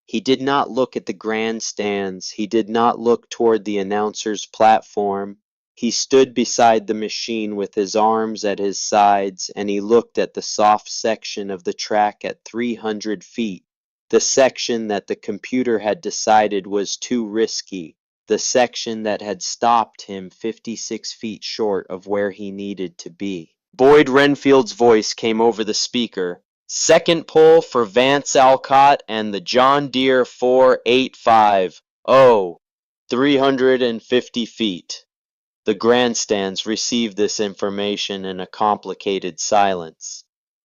A: He did not look at the grandstands. He did not look toward the announcer's platform. He stood beside the machine with his arms at his sides, and he looked at the soft section of the track at 300 feet, the section that the computer had decided was too risky, the section that had stopped him 56 feet short of where he needed to be. Boyd Renfield's voice came over the speaker. Second pull for Vance Alcott and the John Deere 485. 350 feet. The grandstands received this information in a complicated silence.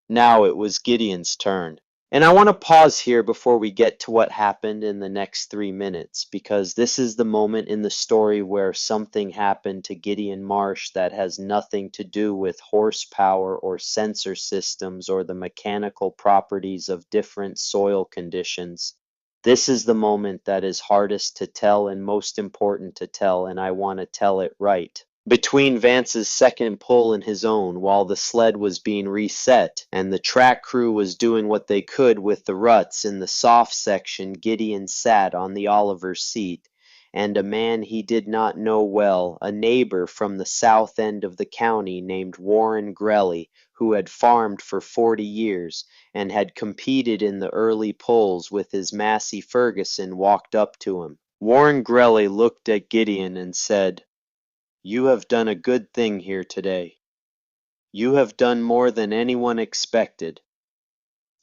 A: Now it was Gideon's turn. And I want to pause here before we get to what happened in the next 3 minutes, because this is the moment in the story where something happened to Gideon Marsh that has nothing to do with horsepower or sensor systems or the mechanical properties of different soil conditions. This is the moment that is hardest to tell and most important to tell, and I want to tell it right. Between Vance's second pull and his own, while the sled was being reset, and the track crew was doing what they could with the ruts in the soft section, Gideon sat on the Oliver's seat, and a man he did not know well, a neighbor from the south end of the county named Warren Grelly, who had farmed for 40 years, and had competed in the early pulls with his Massey Ferguson, walked up to him. Warren Grelly looked at Gideon and said, "You have done a good thing here today. You have done more than anyone expected.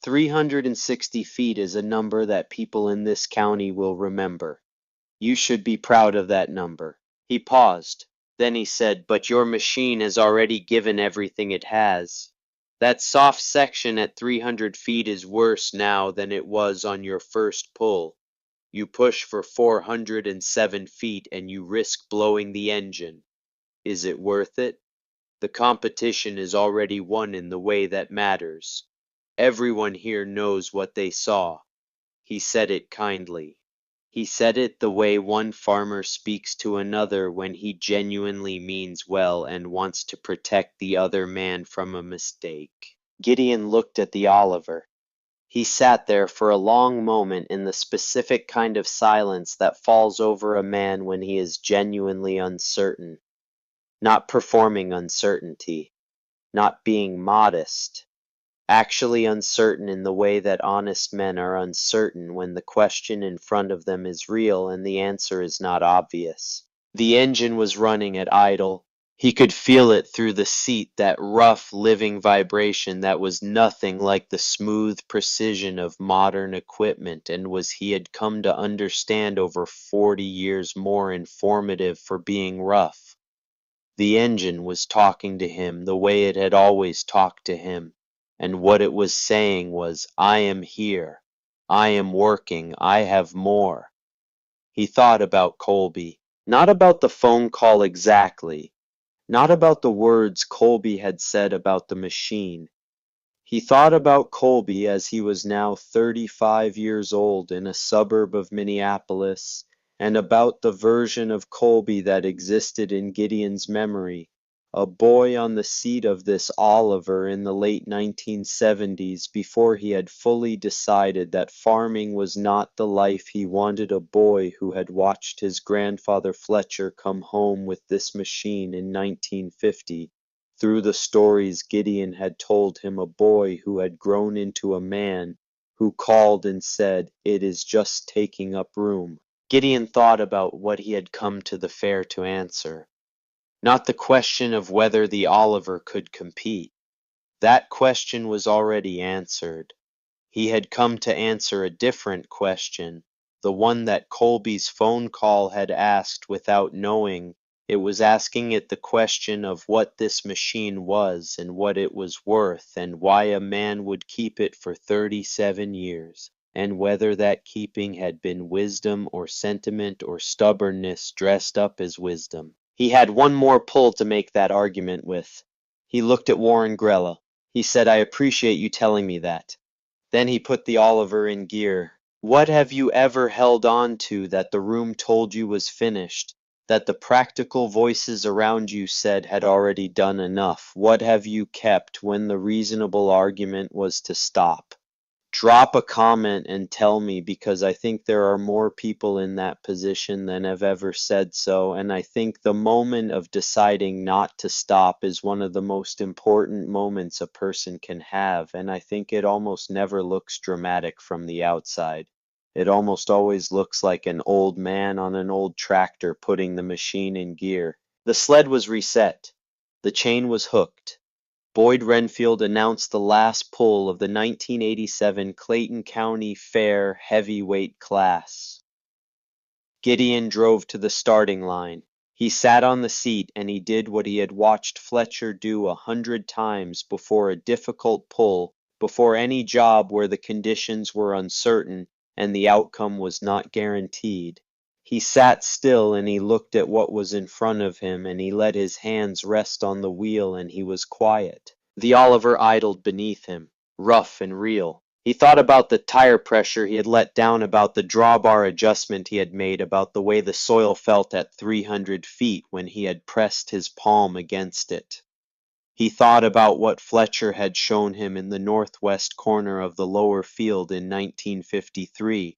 A: 360 feet is a number that people in this county will remember. You should be proud of that number." He paused. Then he said, "But your machine has already given everything it has. That soft section at 300 feet is worse now than it was on your first pull. You push for 407 feet and you risk blowing the engine. Is it worth it? The competition is already won in the way that matters. Everyone here knows what they saw." He said it kindly. He said it the way one farmer speaks to another when he genuinely means well and wants to protect the other man from a mistake. Gideon looked at the Oliver. He sat there for a long moment in the specific kind of silence that falls over a man when he is genuinely uncertain. Not performing uncertainty, not being modest, actually uncertain in the way that honest men are uncertain when the question in front of them is real and the answer is not obvious. The engine was running at idle. He could feel it through the seat, that rough, living vibration that was nothing like the smooth precision of modern equipment and was he had come to understand over 40 years more informative for being rough. The engine was talking to him the way it had always talked to him, and what it was saying was, "I am here. I am working. I have more." He thought about Colby, not about the phone call exactly, not about the words Colby had said about the machine. He thought about Colby as he was now 35 years old in a suburb of Minneapolis, and about the version of Colby that existed in Gideon's memory, a boy on the seat of this Oliver in the late 1970s before he had fully decided that farming was not the life he wanted, a boy who had watched his grandfather Fletcher come home with this machine in 1950. Through the stories Gideon had told him, a boy who had grown into a man, who called and said, "It is just taking up room." Gideon thought about what he had come to the fair to answer. Not the question of whether the Oliver could compete. That question was already answered. He had come to answer a different question, the one that Colby's phone call had asked without knowing. It was asking it the question of what this machine was and what it was worth and why a man would keep it for 37 years, and whether that keeping had been wisdom or sentiment or stubbornness dressed up as wisdom. He had one more pull to make that argument with. He looked at Warren Grella. He said, "I appreciate you telling me that." Then he put the Oliver in gear. "What have you ever held on to that the room told you was finished, that the practical voices around you said had already done enough? What have you kept when the reasonable argument was to stop? Drop a comment and tell me, because I think there are more people in that position than have ever said so, and I think the moment of deciding not to stop is one of the most important moments a person can have, and I think it almost never looks dramatic from the outside. It almost always looks like an old man on an old tractor putting the machine in gear." The sled was reset. The chain was hooked. Boyd Renfield announced the last pull of the 1987 Clayton County Fair heavyweight class. Gideon drove to the starting line. He sat on the seat and he did what he had watched Fletcher do 100 times before a difficult pull, before any job where the conditions were uncertain and the outcome was not guaranteed. He sat still and he looked at what was in front of him and he let his hands rest on the wheel and he was quiet. The Oliver idled beneath him, rough and real. He thought about the tire pressure he had let down, about the drawbar adjustment he had made, about the way the soil felt at 300 feet when he had pressed his palm against it. He thought about what Fletcher had shown him in the northwest corner of the lower field in 1953,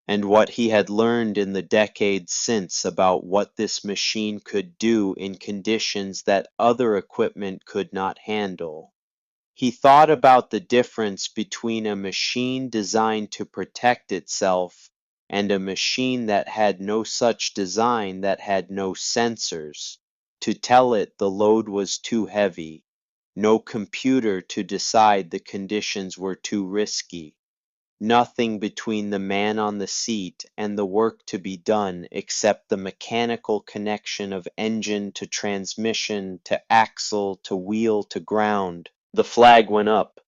A: and what he had learned in the decades since about what this machine could do in conditions that other equipment could not handle. He thought about the difference between a machine designed to protect itself and a machine that had no such design, that had no sensors to tell it the load was too heavy, no computer to decide the conditions were too risky, nothing between the man on the seat and the work to be done except the mechanical connection of engine to transmission to axle to wheel to ground. The flag went up.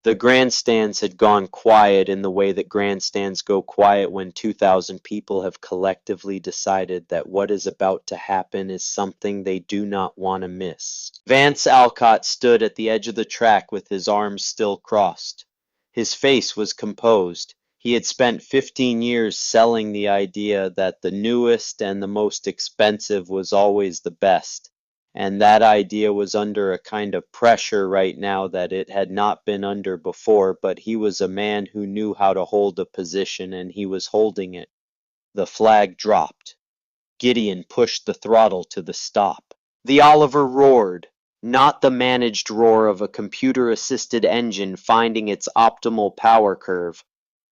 A: The grandstands had gone quiet in the way that grandstands go quiet when 2,000 people have collectively decided that what is about to happen is something they do not want to miss. Vance Alcott stood at the edge of the track with his arms still crossed. His face was composed. He had spent 15 years selling the idea that the newest and the most expensive was always the best. And that idea was under a kind of pressure right now that it had not been under before, but he was a man who knew how to hold a position, and he was holding it. The flag dropped. Gideon pushed the throttle to the stop. The Oliver roared, not the managed roar of a computer-assisted engine finding its optimal power curve.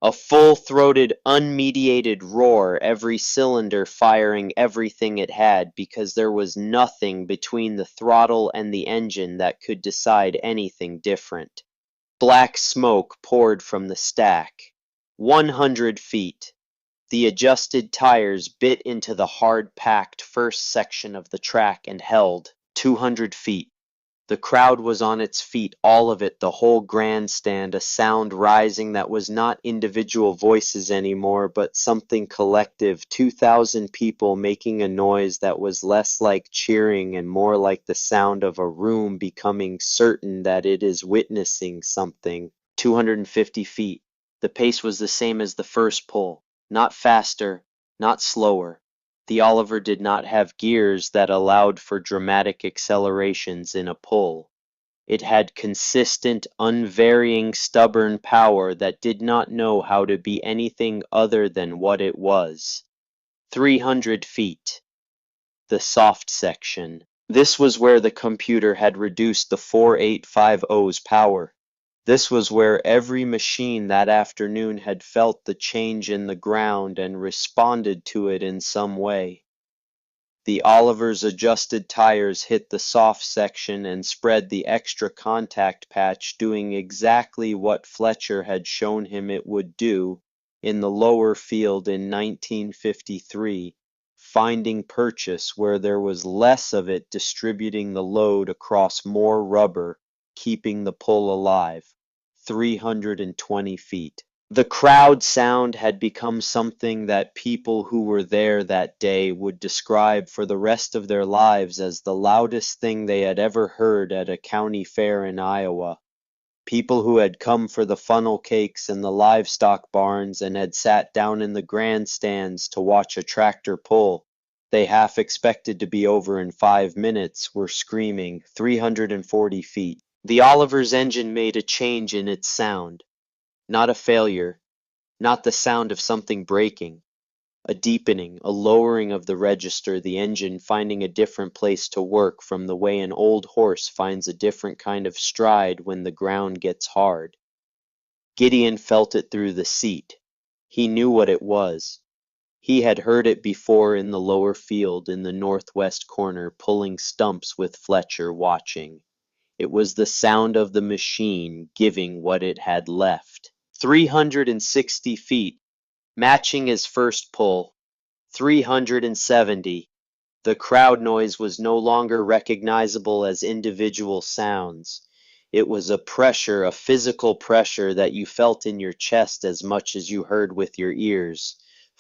A: A full-throated, unmediated roar, every cylinder firing everything it had, because there was nothing between the throttle and the engine that could decide anything different. Black smoke poured from the stack. 100 feet. The adjusted tires bit into the hard-packed first section of the track and held. 200 feet. The crowd was on its feet, all of it, the whole grandstand, a sound rising that was not individual voices anymore, but something collective, 2,000 people making a noise that was less like cheering and more like the sound of a room becoming certain that it is witnessing something. 250 feet. The pace was the same as the first pull, not faster, not slower. The Oliver did not have gears that allowed for dramatic accelerations in a pull. It had consistent, unvarying, stubborn power that did not know how to be anything other than what it was. 300 feet. The soft section. This was where the computer had reduced the 4850's power. This was where every machine that afternoon had felt the change in the ground and responded to it in some way. The Oliver's adjusted tires hit the soft section and spread the extra contact patch, doing exactly what Fletcher had shown him it would do in the lower field in 1953, finding purchase where there was less of it, distributing the load across more rubber, keeping the pull alive. 320 feet. The crowd sound had become something that people who were there that day would describe for the rest of their lives as the loudest thing they had ever heard at a county fair in Iowa. People who had come for the funnel cakes and the livestock barns and had sat down in the grandstands to watch a tractor pull, they half expected to be over in 5 minutes, were screaming 340 feet. The Oliver's engine made a change in its sound. Not a failure, not the sound of something breaking. A deepening, a lowering of the register, the engine finding a different place to work, from the way an old horse finds a different kind of stride when the ground gets hard. Gideon felt it through the seat. He knew what it was. He had heard it before in the lower field in the northwest corner, pulling stumps with Fletcher watching. It was the sound of the machine giving what it had left. 360 feet, matching his first pull. 370. The crowd noise was no longer recognizable as individual sounds. It was a pressure, a physical pressure that you felt in your chest as much as you heard with your ears.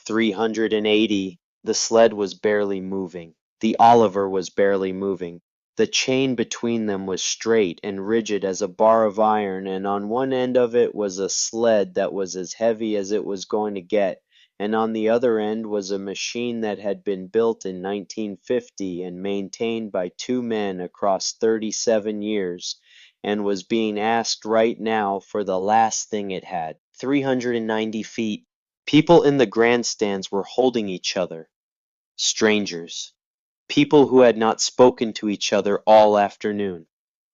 A: 380. The sled was barely moving. The Oliver was barely moving. The chain between them was straight and rigid as a bar of iron, and on one end of it was a sled that was as heavy as it was going to get, and on the other end was a machine that had been built in 1950 and maintained by two men across 37 years, and was being asked right now for the last thing it had. 390 feet. People in the grandstands were holding each other. Strangers. People who had not spoken to each other all afternoon.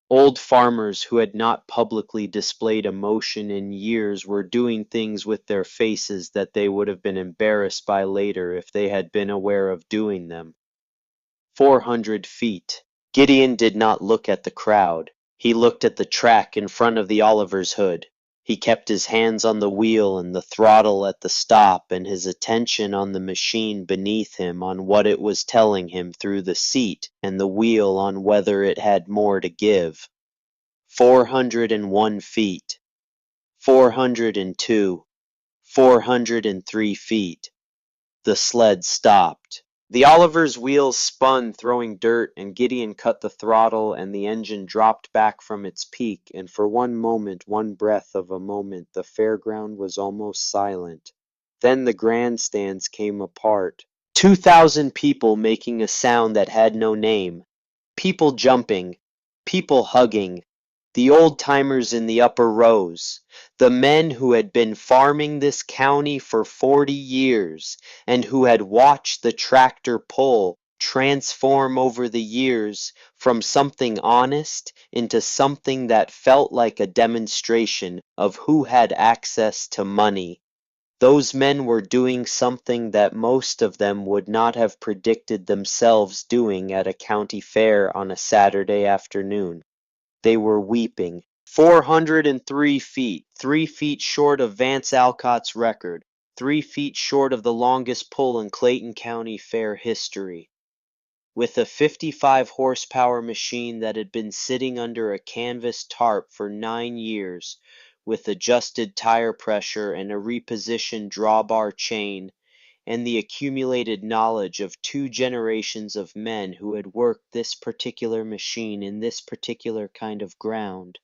A: Old farmers who had not publicly displayed emotion in years were doing things with their faces that they would have been embarrassed by later if they had been aware of doing them. 400 feet. Gideon did not look at the crowd. He looked at the track in front of the Oliver's hood. He kept his hands on the wheel and the throttle at the stop, and his attention on the machine beneath him, on what it was telling him through the seat, and the wheel on whether it had more to give. 401 feet. 402. 403 feet. The sled stopped. The Oliver's wheels spun, throwing dirt, and Gideon cut the throttle, and the engine dropped back from its peak, and for one moment, one breath of a moment, the fairground was almost silent. Then the grandstands came apart. 2,000 people making a sound that had no name. People jumping. People hugging. The old-timers in the upper rows. The men who had been farming this county for 40 years, and who had watched the tractor pull, transform over the years from something honest into something that felt like a demonstration of who had access to money. Those men were doing something that most of them would not have predicted themselves doing at a county fair on a Saturday afternoon. They were weeping. 403 feet, 3 feet short of Vance Alcott's record, 3 feet short of the longest pull in Clayton County Fair history. With a 55 horsepower machine that had been sitting under a canvas tarp for 9 years, with adjusted tire pressure and a repositioned drawbar chain, and the accumulated knowledge of 2 generations of men who had worked this particular machine in this particular kind of ground.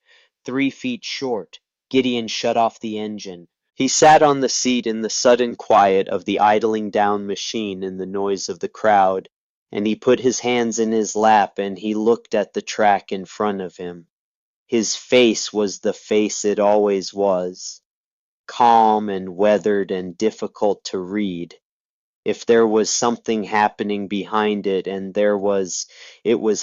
A: 3 feet short, Gideon shut off the engine. He sat on the seat in the sudden quiet of the idling down machine and the noise of the crowd, and he put his hands in his lap and he looked at the track in front of him. His face was the face it always was, calm and weathered and difficult to read. If there was something happening behind it, and it was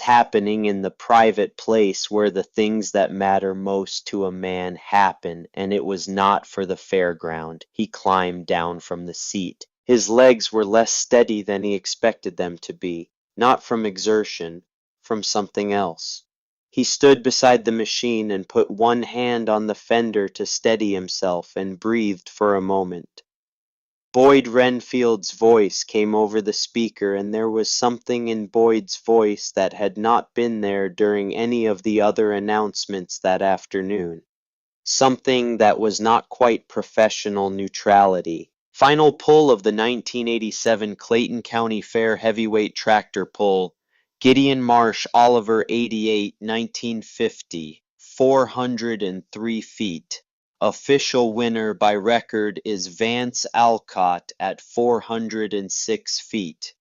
A: happening in the private place where the things that matter most to a man happen, and it was not for the fairground. He climbed down from the seat. His legs were less steady than he expected them to be, not from exertion, from something else. He stood beside the machine and put one hand on the fender to steady himself and breathed for a moment. Boyd Renfield's voice came over the speaker, and there was something in Boyd's voice that had not been there during any of the other announcements that afternoon. Something that was not quite professional neutrality. Final pull of the 1987 Clayton County Fair heavyweight tractor pull. Gideon Marsh Oliver 88, 1950, 403 feet. Official winner by record is Vance Alcott at 406 feet.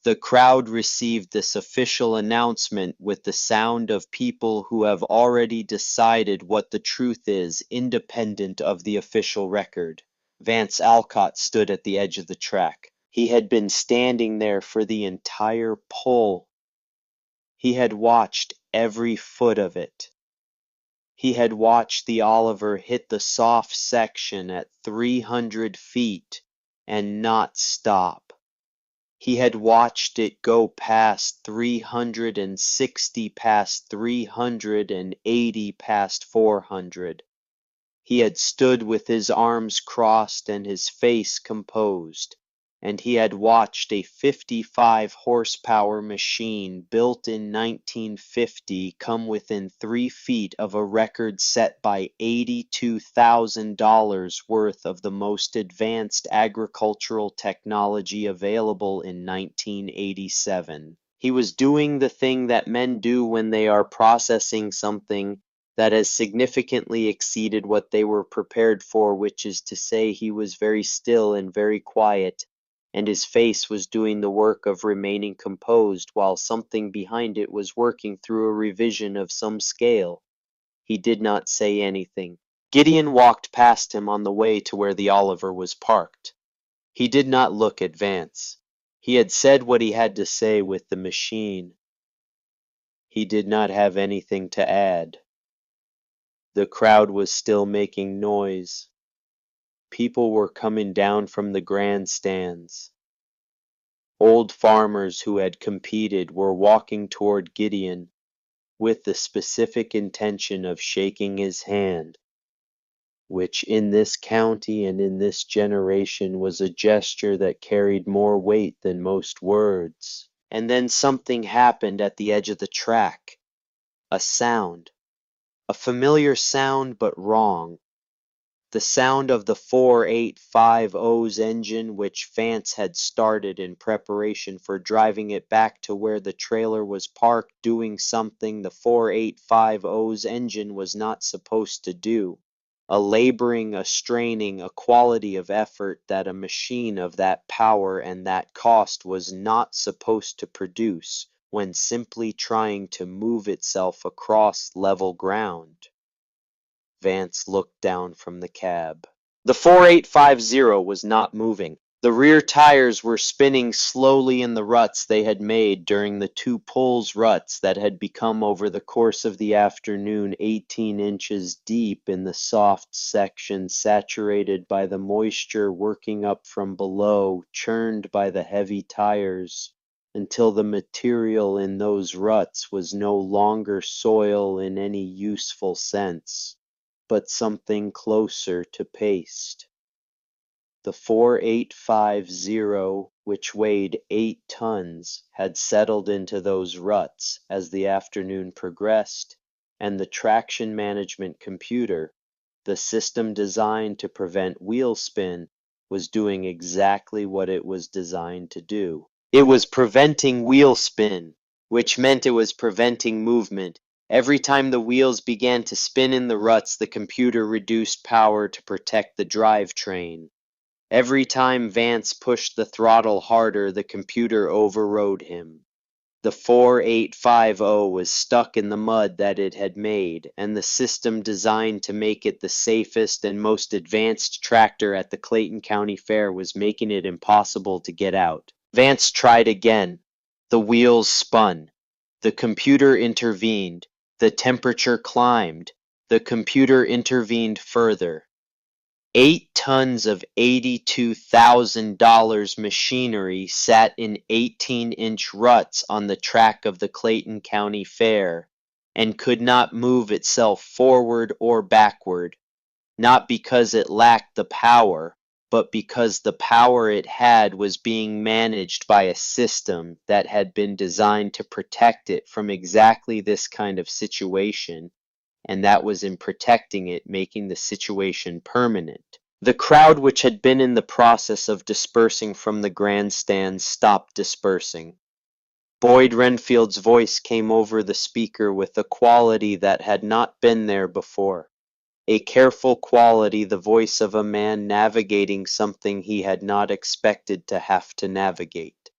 A: The crowd received this official announcement with the sound of people who have already decided what the truth is, independent of the official record. Vance Alcott stood at the edge of the track. He had been standing there for the entire pull. He had watched every foot of it. He had watched the Oliver hit the soft section at 300 feet and not stop. He had watched it go past 360, past 380, past 400. He had stood with his arms crossed and his face composed, and he had watched a 55 horsepower machine built in 1950 come within 3 feet of a record set by $82,000 worth of the most advanced agricultural technology available in 1987. He was doing the thing that men do when they are processing something that has significantly exceeded what they were prepared for, which is to say, he was very still and very quiet, and his face was doing the work of remaining composed while something behind it was working through a revision of some scale. He did not say anything. Gideon walked past him on the way to where the Oliver was parked. He did not look at Vance. He had said what he had to say with the machine. He did not have anything to add. The crowd was still making noise. People were coming down from the grandstands. Old farmers who had competed were walking toward Gideon with the specific intention of shaking his hand, which in this county and in this generation was a gesture that carried more weight than most words. And then something happened at the edge of the track. A sound. A familiar sound, but wrong. The sound of the 4850's engine, which Vance had started in preparation for driving it back to where the trailer was parked, doing something the 4850's engine was not supposed to do. A laboring, a straining, a quality of effort that a machine of that power and that cost was not supposed to produce when simply trying to move itself across level ground. Vance looked down from the cab. The 4850 was not moving. The rear tires were spinning slowly in the ruts they had made during the two pulls ruts that had become over the course of the afternoon 18 inches deep in the soft section saturated by the moisture working up from below, churned by the heavy tires, until the material in those ruts was no longer soil in any useful sense, but something closer to paste. The 4850, which weighed 8 tons, had settled into those ruts as the afternoon progressed, and the traction management computer, the system designed to prevent wheel spin, was doing exactly what it was designed to do. It was preventing wheel spin, which meant it was preventing movement. Every time the wheels began to spin in the ruts, the computer reduced power to protect the drivetrain. Every time Vance pushed the throttle harder, the computer overrode him. The 4850 was stuck in the mud that it had made, and the system designed to make it the safest and most advanced tractor at the Clayton County Fair was making it impossible to get out. Vance tried again. The wheels spun. The computer intervened. The temperature climbed. The computer intervened further. 8 tons of $82,000 machinery sat in 18-inch ruts on the track of the Clayton County Fair and could not move itself forward or backward, not because it lacked the power, but because the power it had was being managed by a system that had been designed to protect it from exactly this kind of situation, and that was in protecting it, making the situation permanent. The crowd, which had been in the process of dispersing from the grandstands, stopped dispersing. Boyd Renfield's voice came over the speaker with a quality that had not been there before. A careful quality, the voice of a man navigating something he had not expected to have to navigate.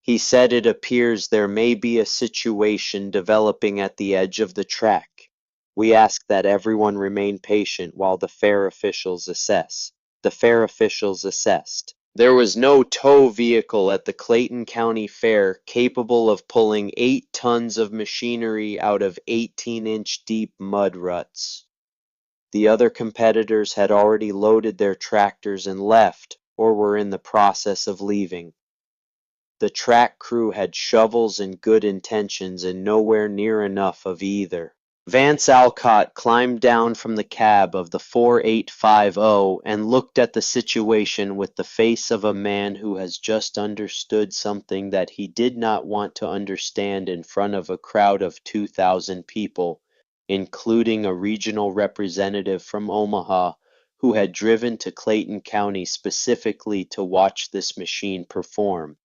A: He said, "It appears there may be a situation developing at the edge of the track. We ask that everyone remain patient while the fair officials assess." The fair officials assessed. There was no tow vehicle at the Clayton County Fair capable of pulling 8 tons of machinery out of 18-inch deep mud ruts. The other competitors had already loaded their tractors and left, or were in the process of leaving. The track crew had shovels and good intentions and nowhere near enough of either. Vance Alcott climbed down from the cab of the 4850 and looked at the situation with the face of a man who has just understood something that he did not want to understand in front of a crowd of 2,000 people, including a regional representative from Omaha who had driven to Clayton County specifically to watch this machine perform.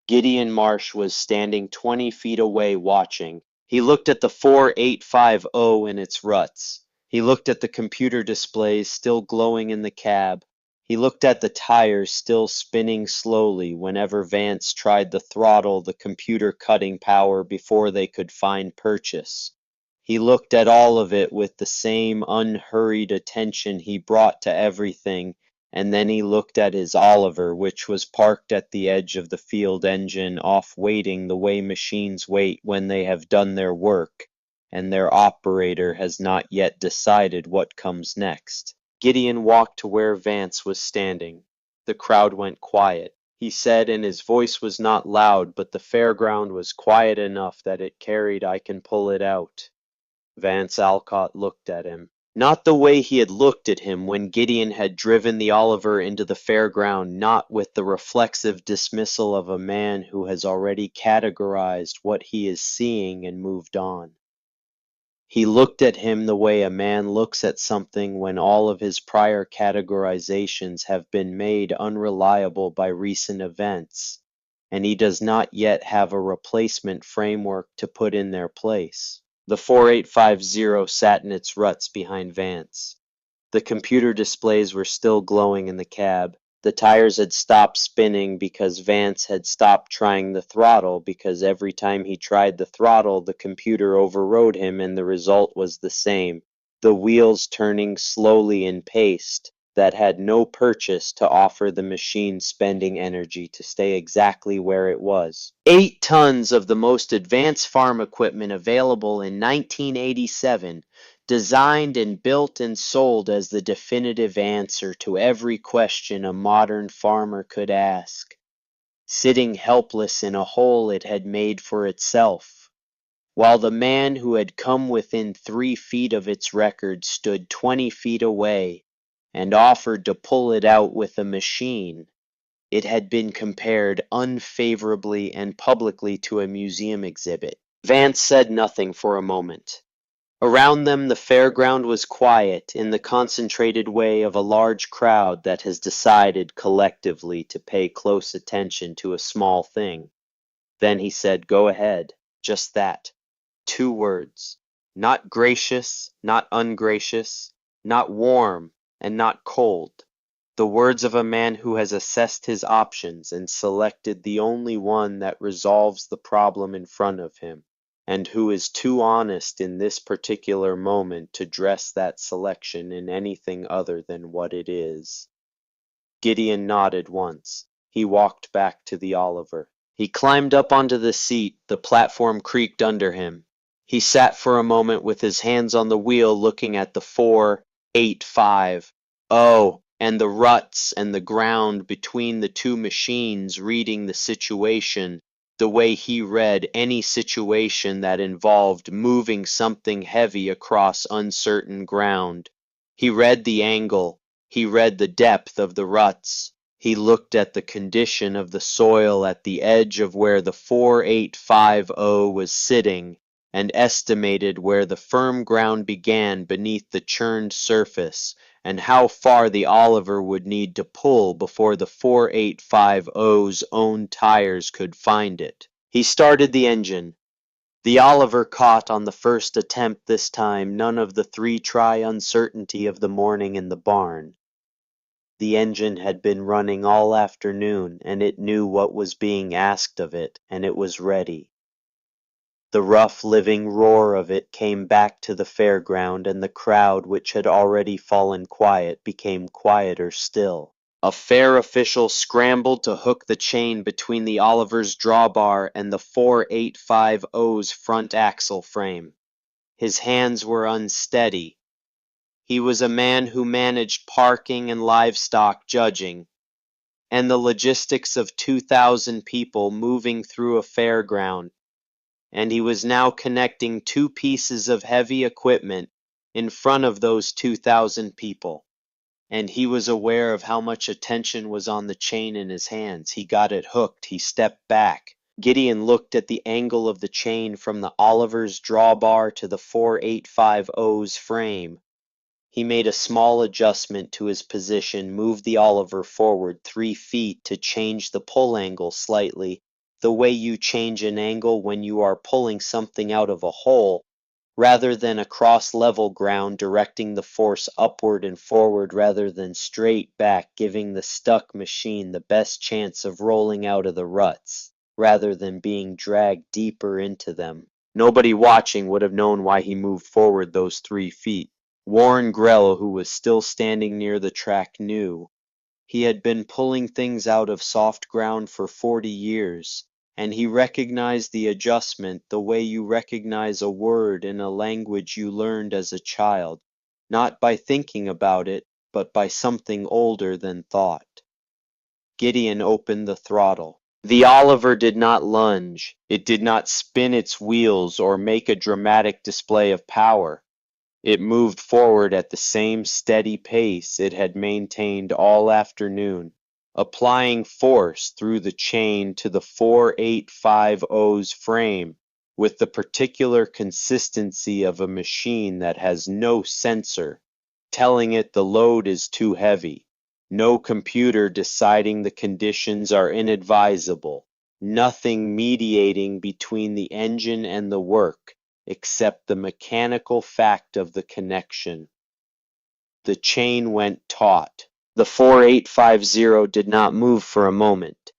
A: Gideon Marsh was standing 20 feet away watching. He looked at the 4850 in its ruts. He looked at the computer displays still glowing in the cab. He looked at the tires still spinning slowly whenever Vance tried to throttle the computer cutting power before they could find purchase. He looked at all of it with the same unhurried attention he brought to everything, and then he looked at his Oliver, which was parked at the edge of the field engine, off waiting the way machines wait when they have done their work, and their operator has not yet decided what comes next. Gideon walked to where Vance was standing. The crowd went quiet. He said, and his voice was not loud, but the fairground was quiet enough that it carried "I can pull it out." Vance Alcott looked at him. Not the way he had looked at him when Gideon had driven the Oliver into the fairground, not with the reflexive dismissal of a man who has already categorized what he is seeing and moved on. He looked at him the way a man looks at something when all of his prior categorizations have been made unreliable by recent events, and he does not yet have a replacement framework to put in their place. The 4850 sat in its ruts behind Vance. The computer displays were still glowing in the cab. The tires had stopped spinning because Vance had stopped trying the throttle, because every time he tried the throttle, the computer overrode him and the result was the same. The wheels turning slowly in pace that had no purchase to offer the machine spending energy to stay exactly where it was. 8 tons of the most advanced farm equipment available in 1987, designed and built and sold as the definitive answer to every question a modern farmer could ask, sitting helpless in a hole it had made for itself, while the man who had come within 3 feet of its record stood 20 feet away and offered to pull it out with a machine. It had been compared unfavorably and publicly to a museum exhibit. Vance said nothing for a moment. Around them the fairground was quiet, in the concentrated way of a large crowd that has decided collectively to pay close attention to a small thing. Then he said, "Go ahead." Just that. 2 words. Not gracious, not ungracious, not warm, and not cold. The words of a man who has assessed his options and selected the only one that resolves the problem in front of him, and who is too honest in this particular moment to dress that selection in anything other than what it is. Gideon nodded once. He walked back to the Oliver. He climbed up onto the seat. The platform creaked under him. He sat for a moment with his hands on the wheel looking at the 485. Oh, and the ruts and the ground between the two machines, reading the situation the way he read any situation that involved moving something heavy across uncertain ground. He read the angle. He read the depth of the ruts. He looked at the condition of the soil at the edge of where the 4850 was sitting, and estimated where the firm ground began beneath the churned surface, and how far the Oliver would need to pull before the 4850's own tires could find it. He started the engine. The Oliver caught on the first attempt this time none of the 3-try uncertainty of the morning in the barn. The engine had been running all afternoon, and it knew what was being asked of it, and it was ready. The rough living roar of it came back to the fairground, and the crowd, which had already fallen quiet, became quieter still. A fair official scrambled to hook the chain between the Oliver's drawbar and the 4850's front axle frame. His hands were unsteady. He was a man who managed parking and livestock judging, and the logistics of 2,000 people moving through a fairground, and he was now connecting 2 pieces of heavy equipment in front of those 2,000 people. And he was aware of how much attention was on the chain in his hands. He got it hooked. He stepped back. Gideon looked at the angle of the chain from the Oliver's drawbar to the 4850's frame. He made a small adjustment to his position, moved the Oliver forward 3 feet to change the pull angle slightly, the way you change an angle when you are pulling something out of a hole, rather than across level ground directing the force upward and forward rather than straight back, giving the stuck machine the best chance of rolling out of the ruts, rather than being dragged deeper into them. Nobody watching would have known why he moved forward those 3 feet. Warren Grell, who was still standing near the track, knew. He had been pulling things out of soft ground for 40 years, and he recognized the adjustment the way you recognize a word in a language you learned as a child, not by thinking about it, but by something older than thought. Gideon opened the throttle. The Oliver did not lunge, it did not spin its wheels or make a dramatic display of power. It moved forward at the same steady pace it had maintained all afternoon, applying force through the chain to the 4850's frame with the particular consistency of a machine that has no sensor telling it the load is too heavy, no computer deciding the conditions are inadvisable, nothing mediating between the engine and the work except the mechanical fact of the connection. The chain went taut. The 4850 did not move for a moment.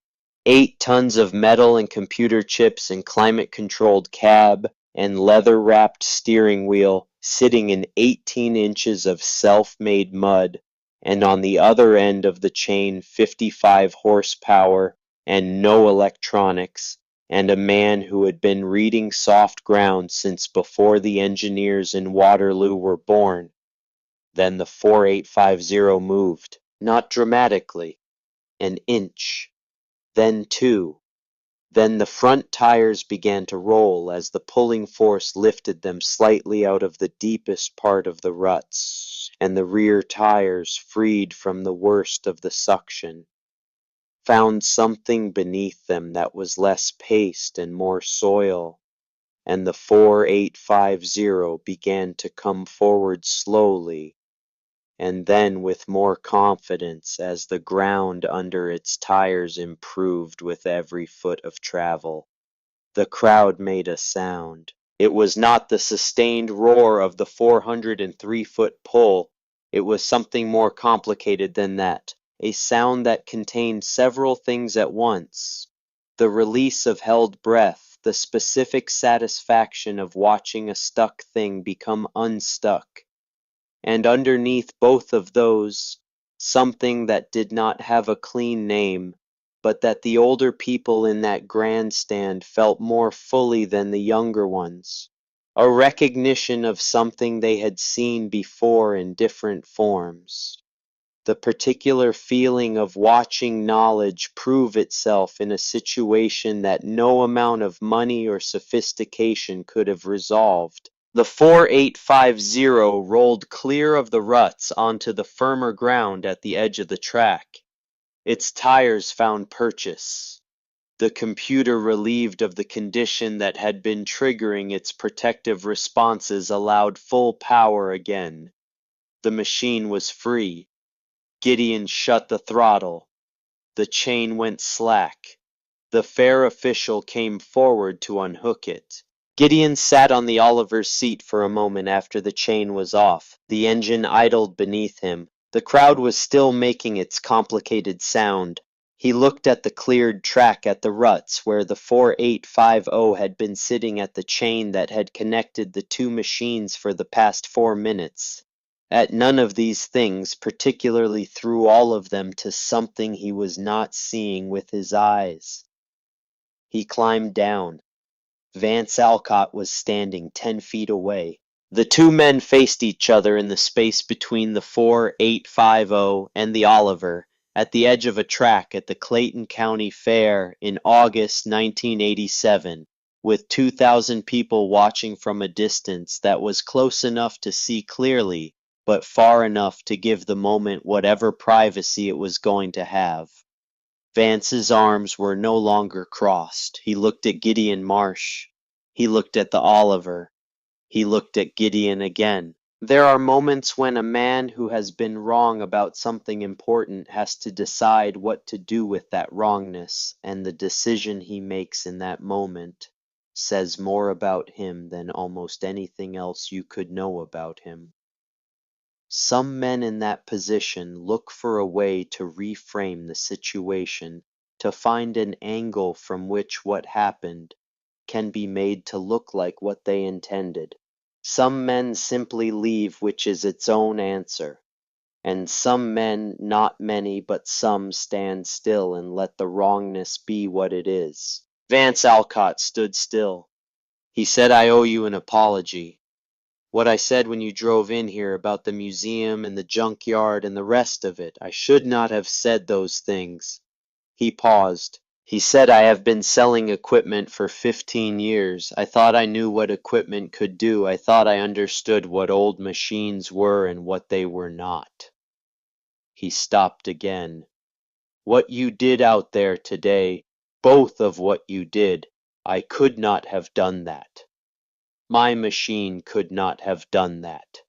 A: 8 tons of metal and computer chips and climate-controlled cab and leather-wrapped steering wheel sitting in 18 inches of self-made mud, and on the other end of the chain 55 horsepower and no electronics, and a man who had been reading soft ground since before the engineers in Waterloo were born. Then the 4850 moved, not dramatically, an inch, then 2. Then the front tires began to roll as the pulling force lifted them slightly out of the deepest part of the ruts, and the rear tires, freed from the worst of the suction, found something beneath them that was less paste and more soil, and the 4850 began to come forward slowly, and then with more confidence as the ground under its tires improved with every foot of travel. The crowd made a sound. It was not the sustained roar of the 403-foot pull. It was something more complicated than that, a sound that contained several things at once. The release of held breath, the specific satisfaction of watching a stuck thing become unstuck. And underneath both of those, something that did not have a clean name, but that the older people in that grandstand felt more fully than the younger ones, a recognition of something they had seen before in different forms. The particular feeling of watching knowledge prove itself in a situation that no amount of money or sophistication could have resolved. The 4850 rolled clear of the ruts onto the firmer ground at the edge of the track. Its tires found purchase. The computer, relieved of the condition that had been triggering its protective responses, allowed full power again. The machine was free. Gideon shut the throttle. The chain went slack. The fair official came forward to unhook it. Gideon sat on the Oliver's seat for a moment after the chain was off. The engine idled beneath him. The crowd was still making its complicated sound. He looked at the cleared track at the ruts where the 4850 had been sitting at the chain that had connected the two machines for the past 4 minutes. At none of these things, particularly through all of them to something he was not seeing with his eyes. He climbed down. Vance Alcott was standing 10 feet away. The two men faced each other in the space between the 4850 and the Oliver, at the edge of a track at the Clayton County Fair in August 1987, with 2,000 people watching from a distance that was close enough to see clearly, but far enough to give the moment whatever privacy it was going to have. Vance's arms were no longer crossed. He looked at Gideon Marsh. He looked at the Oliver. He looked at Gideon again. There are moments when a man who has been wrong about something important has to decide what to do with that wrongness, and the decision he makes in that moment says more about him than almost anything else you could know about him. Some men in that position look for a way to reframe the situation, to find an angle from which what happened can be made to look like what they intended. Some men simply leave, which is its own answer, and some men, not many, but some, stand still and let the wrongness be what it is. Vance Alcott stood still. He said, "I owe you an apology. What I said when you drove in here about the museum and the junkyard and the rest of it, I should not have said those things." He paused. He said, "I have been selling equipment for 15 years. I thought I knew what equipment could do. I thought I understood what old machines were and what they were not." He stopped again. "What you did out there today, both of what you did, I could not have done that. My machine could not have done that.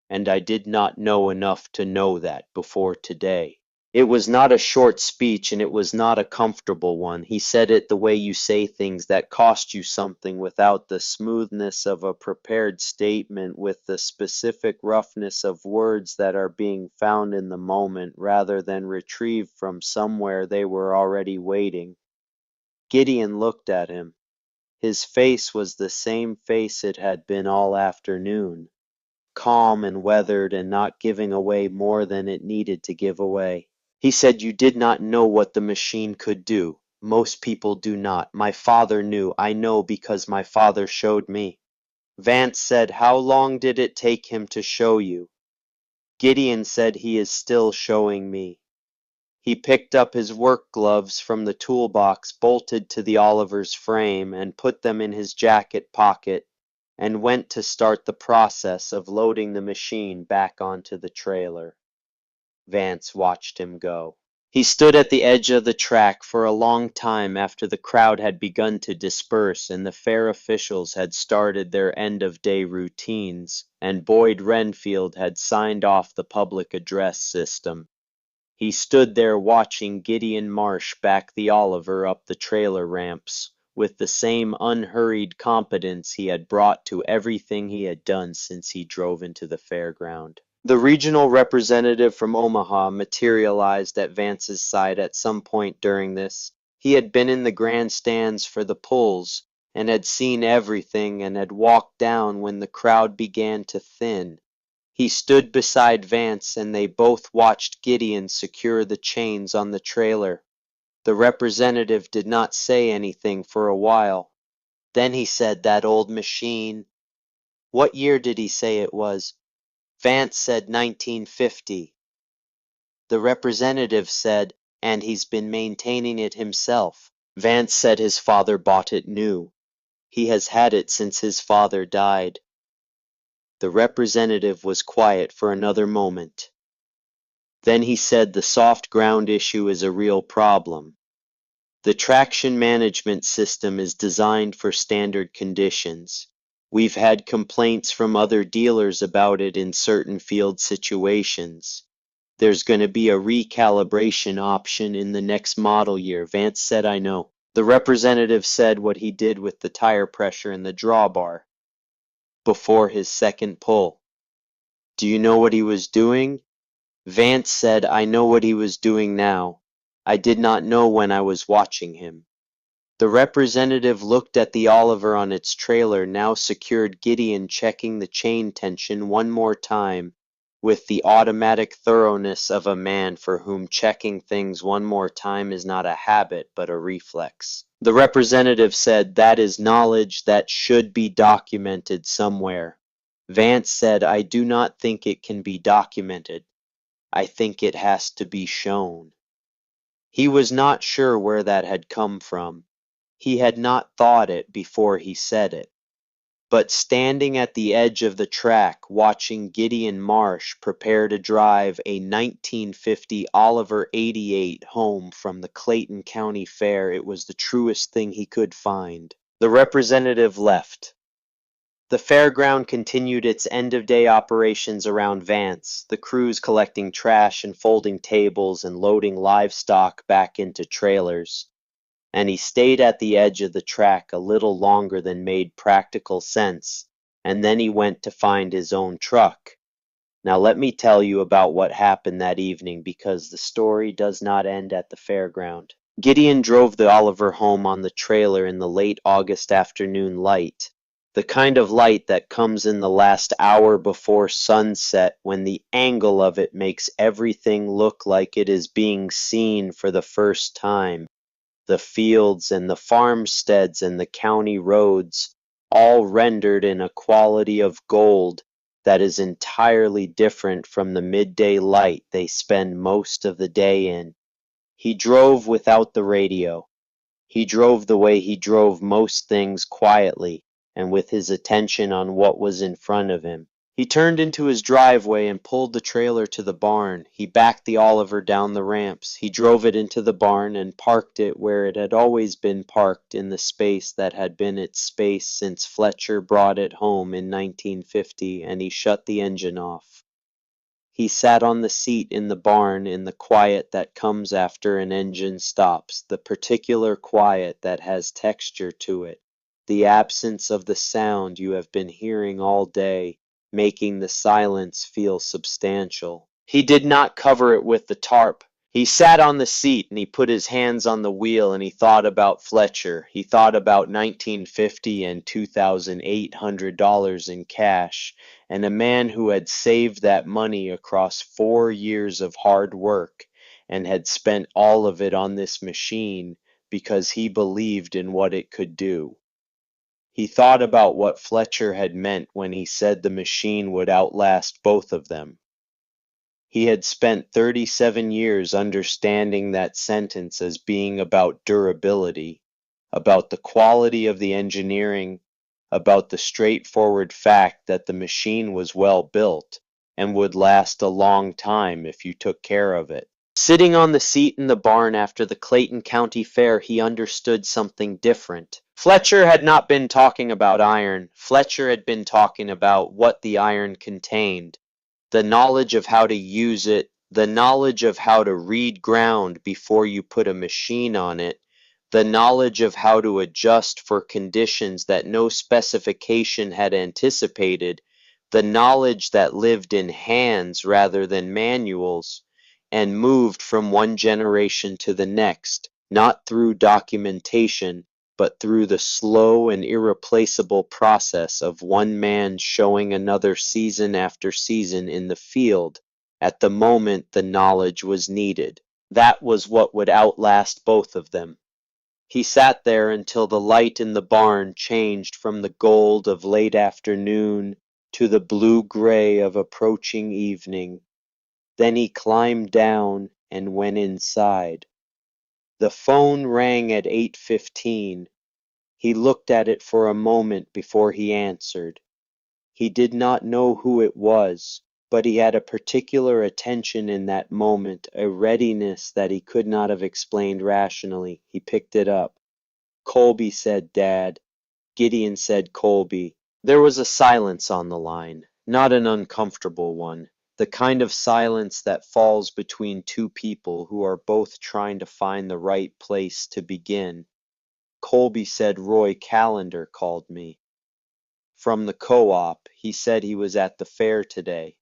A: And I did not know enough to know that before today." It was not a short speech, and it was not a comfortable one. He said it the way you say things that cost you something, without the smoothness of a prepared statement, with the specific roughness of words that are being found in the moment rather than retrieved from somewhere they were already waiting. Gideon looked at him. His face was the same face it had been all afternoon, calm and weathered and not giving away more than it needed to give away. He said, "You did not know what the machine could do. Most people do not. My father knew. I know because my father showed me." Vance said, "How long did it take him to show you?" Gideon said, "He is still showing me." He picked up his work gloves from the toolbox bolted to the Oliver's frame and put them in his jacket pocket and went to start the process of loading the machine back onto the trailer. Vance watched him go. He stood at the edge of the track for a long time after the crowd had begun to disperse and the fair officials had started their end-of-day routines, and Boyd Renfield had signed off the public address system. He stood there watching Gideon Marsh back the Oliver up the trailer ramps, with the same unhurried competence he had brought to everything he had done since he drove into the fairground. The regional representative from Omaha materialized at Vance's side at some point during this. He had been in the grandstands for the pulls, and had seen everything, and had walked down when the crowd began to thin. He stood beside Vance, and they both watched Gideon secure the chains on the trailer. The representative did not say anything for a while. Then he said, "That old machine." What year did he say it was? Vance said 1950. The representative said, "And he's been maintaining it himself." Vance said his father bought it new. He has had it since his father died. The representative was quiet for another moment. Then he said, "The soft ground issue is a real problem. The traction management system is designed for standard conditions. We've had complaints from other dealers about it in certain field situations. There's going to be a recalibration option in the next model year." Vance said, "I know." The representative said what he did with the tire pressure in the drawbar before his second pull. "Do you know what he was doing?" Vance said, "I know what he was doing now. I did not know when I was watching him." The representative looked at the Oliver on its trailer, now secured, Gideon checking the chain tension one more time, with the automatic thoroughness of a man for whom checking things one more time is not a habit but a reflex. The representative said, "That is knowledge that should be documented somewhere." Vance said, "I do not think it can be documented. I think it has to be shown." He was not sure where that had come from. He had not thought it before he said it. But standing at the edge of the track, watching Gideon Marsh prepare to drive a 1950 Oliver 88 home from the Clayton County Fair, it was the truest thing he could find. The representative left. The fairground continued its end-of-day operations around Vance, the crews collecting trash and folding tables and loading livestock back into trailers, and he stayed at the edge of the track a little longer than made practical sense, and then he went to find his own truck. Now let me tell you about what happened that evening because the story does not end at the fairground. Gideon drove the Oliver home on the trailer in the late August afternoon light, the kind of light that comes in the last hour before sunset when the angle of it makes everything look like it is being seen for the first time. The fields and the farmsteads and the county roads, all rendered in a quality of gold that is entirely different from the midday light they spend most of the day in. He drove without the radio. He drove the way he drove most things, quietly, and with his attention on what was in front of him. He turned into his driveway and pulled the trailer to the barn. He backed the Oliver down the ramps. He drove it into the barn and parked it where it had always been parked, in the space that had been its space since Fletcher brought it home in 1950, and he shut the engine off. He sat on the seat in the barn in the quiet that comes after an engine stops, the particular quiet that has texture to it, the absence of the sound you have been hearing all day, making the silence feel substantial. He did not cover it with the tarp. He sat on the seat and he put his hands on the wheel and he thought about Fletcher. He thought about 1950 and $2,800 in cash, and a man who had saved that money across 4 years of hard work and had spent all of it on this machine because he believed in what it could do. He thought about what Fletcher had meant when he said the machine would outlast both of them. He had spent 37 years understanding that sentence as being about durability, about the quality of the engineering, about the straightforward fact that the machine was well built and would last a long time if you took care of it. Sitting on the seat in the barn after the Clayton County Fair, he understood something different. Fletcher had not been talking about iron. Fletcher had been talking about what the iron contained. The knowledge of how to use it, the knowledge of how to read ground before you put a machine on it, the knowledge of how to adjust for conditions that no specification had anticipated, the knowledge that lived in hands rather than manuals, and moved from one generation to the next, not through documentation, but through the slow and irreplaceable process of one man showing another season after season in the field at the moment the knowledge was needed. That was what would outlast both of them. He sat there until the light in the barn changed from the gold of late afternoon to the blue-gray of approaching evening. Then he climbed down and went inside. The phone rang at 8:15. He looked at it for a moment before he answered. He did not know who it was, but he had a particular attention in that moment, a readiness that he could not have explained rationally. He picked it up. "Colby," said Dad. Gideon said Colby. There was a silence on the line, not an uncomfortable one. The kind of silence that falls between two people who are both trying to find the right place to begin. Colby said Roy Callender called me. From the co-op. He said he was at the fair today.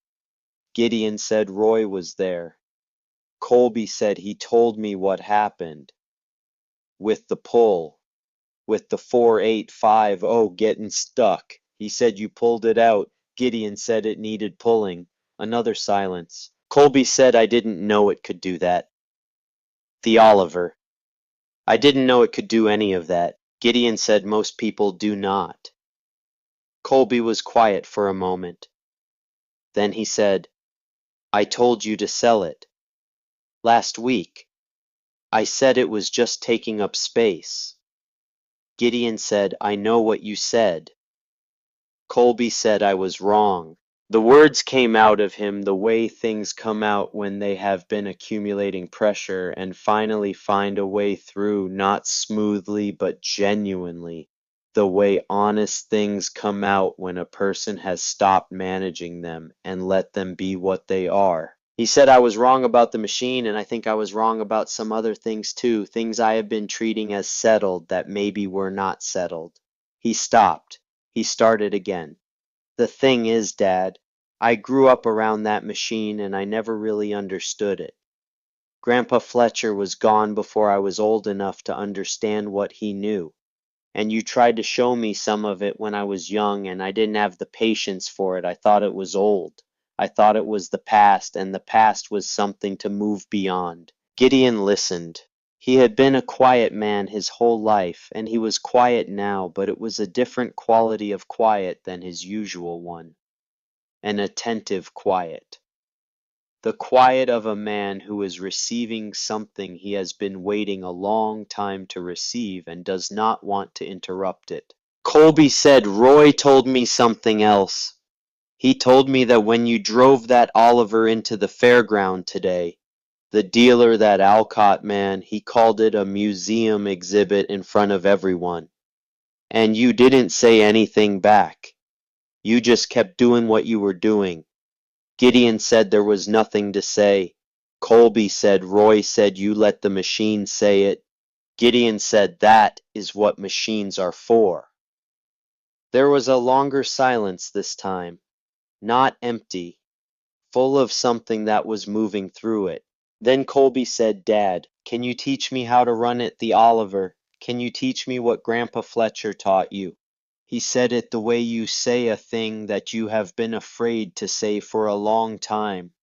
A: Gideon said Roy was there. Colby said he told me what happened. With the pull. With the 4850 getting stuck. He said you pulled it out. Gideon said it needed pulling. Another silence. Colby said I didn't know it could do that. The Oliver. I didn't know it could do any of that. Gideon said most people do not. Colby was quiet for a moment. Then he said, I told you to sell it. Last week. I said it was just taking up space. Gideon said, I know what you said. Colby said I was wrong. The words came out of him the way things come out when they have been accumulating pressure and finally find a way through, not smoothly but genuinely. The way honest things come out when a person has stopped managing them and let them be what they are. He said I was wrong about the machine, and I think I was wrong about some other things too, things I have been treating as settled that maybe were not settled. He stopped. He started again. The thing is, Dad, I grew up around that machine and I never really understood it. Grandpa Fletcher was gone before I was old enough to understand what he knew. And you tried to show me some of it when I was young, and I didn't have the patience for it. I thought it was old. I thought it was the past, and the past was something to move beyond. Gideon listened. He had been a quiet man his whole life, and he was quiet now, but it was a different quality of quiet than his usual one. An attentive quiet. The quiet of a man who is receiving something he has been waiting a long time to receive and does not want to interrupt it. Colby said Roy told me something else. He told me that when you drove that Oliver into the fairground today, the dealer, that Alcott man, he called it a museum exhibit in front of everyone. And you didn't say anything back. You just kept doing what you were doing. Gideon said there was nothing to say. Colby said Roy said you let the machine say it. Gideon said that is what machines are for. There was a longer silence this time, not empty, full of something that was moving through it. Then Colby said, Dad, can you teach me how to run it the Oliver? Can you teach me what Grandpa Fletcher taught you? He said it the way you say a thing that you have been afraid to say for a long time,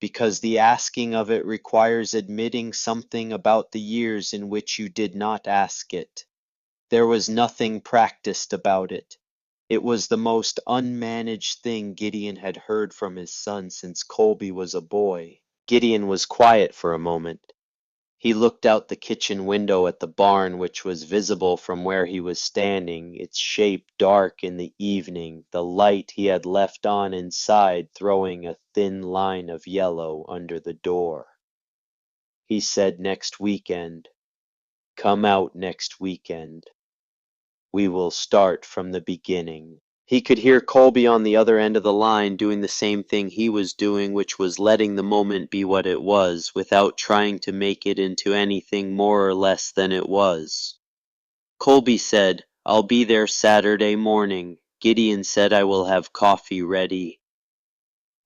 A: because the asking of it requires admitting something about the years in which you did not ask it. There was nothing practiced about it. It was the most unmanaged thing Gideon had heard from his son since Colby was a boy. Gideon was quiet for a moment. He looked out the kitchen window at the barn, which was visible from where he was standing, its shape dark in the evening, the light he had left on inside throwing a thin line of yellow under the door. He said next weekend. Come out next weekend. We will start from the beginning. He could hear Colby on the other end of the line doing the same thing he was doing, which was letting the moment be what it was, without trying to make it into anything more or less than it was. Colby said, I'll be there Saturday morning. Gideon said I will have coffee ready.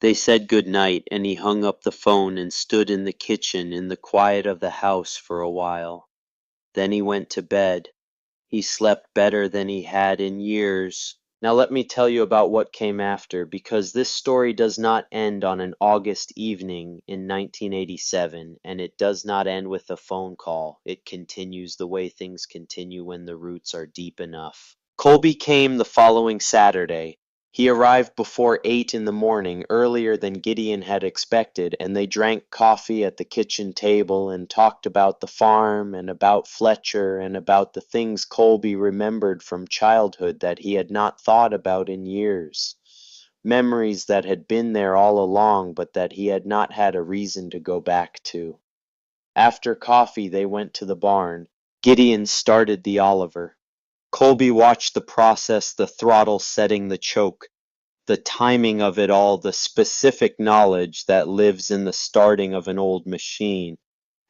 A: They said good night, and he hung up the phone and stood in the kitchen in the quiet of the house for a while. Then he went to bed. He slept better than he had in years. Now let me tell you about what came after, because this story does not end on an August evening in 1987, and it does not end with a phone call. It continues the way things continue when the roots are deep enough. Colby came the following Saturday. He arrived before 8 in the morning, earlier than Gideon had expected, and they drank coffee at the kitchen table and talked about the farm and about Fletcher and about the things Colby remembered from childhood that he had not thought about in years. Memories that had been there all along, but that he had not had a reason to go back to. After coffee, they went to the barn. Gideon started the Oliver. Colby watched the process, the throttle setting the choke, the timing of it all, the specific knowledge that lives in the starting of an old machine.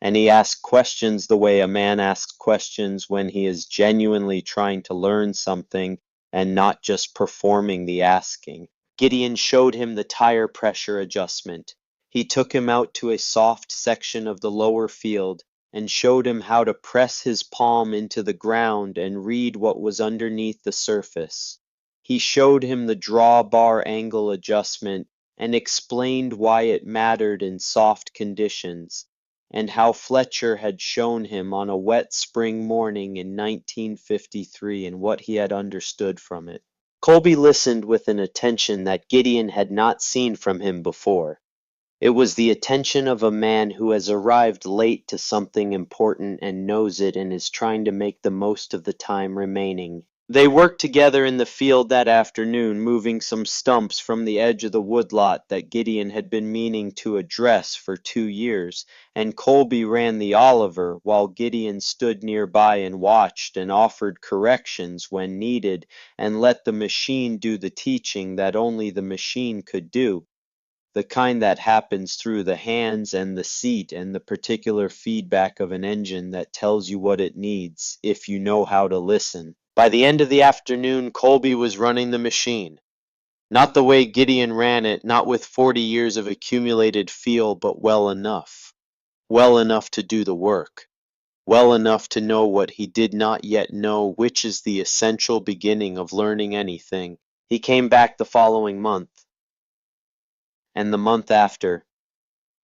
A: And he asked questions the way a man asks questions when he is genuinely trying to learn something and not just performing the asking. Gideon showed him the tire pressure adjustment. He took him out to a soft section of the lower field and showed him how to press his palm into the ground and read what was underneath the surface. He showed him the drawbar angle adjustment and explained why it mattered in soft conditions, and how Fletcher had shown him on a wet spring morning in 1953 and what he had understood from it. Colby listened with an attention that Gideon had not seen from him before. It was the attention of a man who has arrived late to something important and knows it and is trying to make the most of the time remaining. They worked together in the field that afternoon, moving some stumps from the edge of the woodlot that Gideon had been meaning to address for 2 years, and Colby ran the Oliver while Gideon stood nearby and watched and offered corrections when needed and let the machine do the teaching that only the machine could do, the kind that happens through the hands and the seat and the particular feedback of an engine that tells you what it needs if you know how to listen. By the end of the afternoon, Colby was running the machine. Not the way Gideon ran it, not with 40 years of accumulated feel, but well enough. Well enough to do the work. Well enough to know what he did not yet know, which is the essential beginning of learning anything. He came back the following month, and the month after.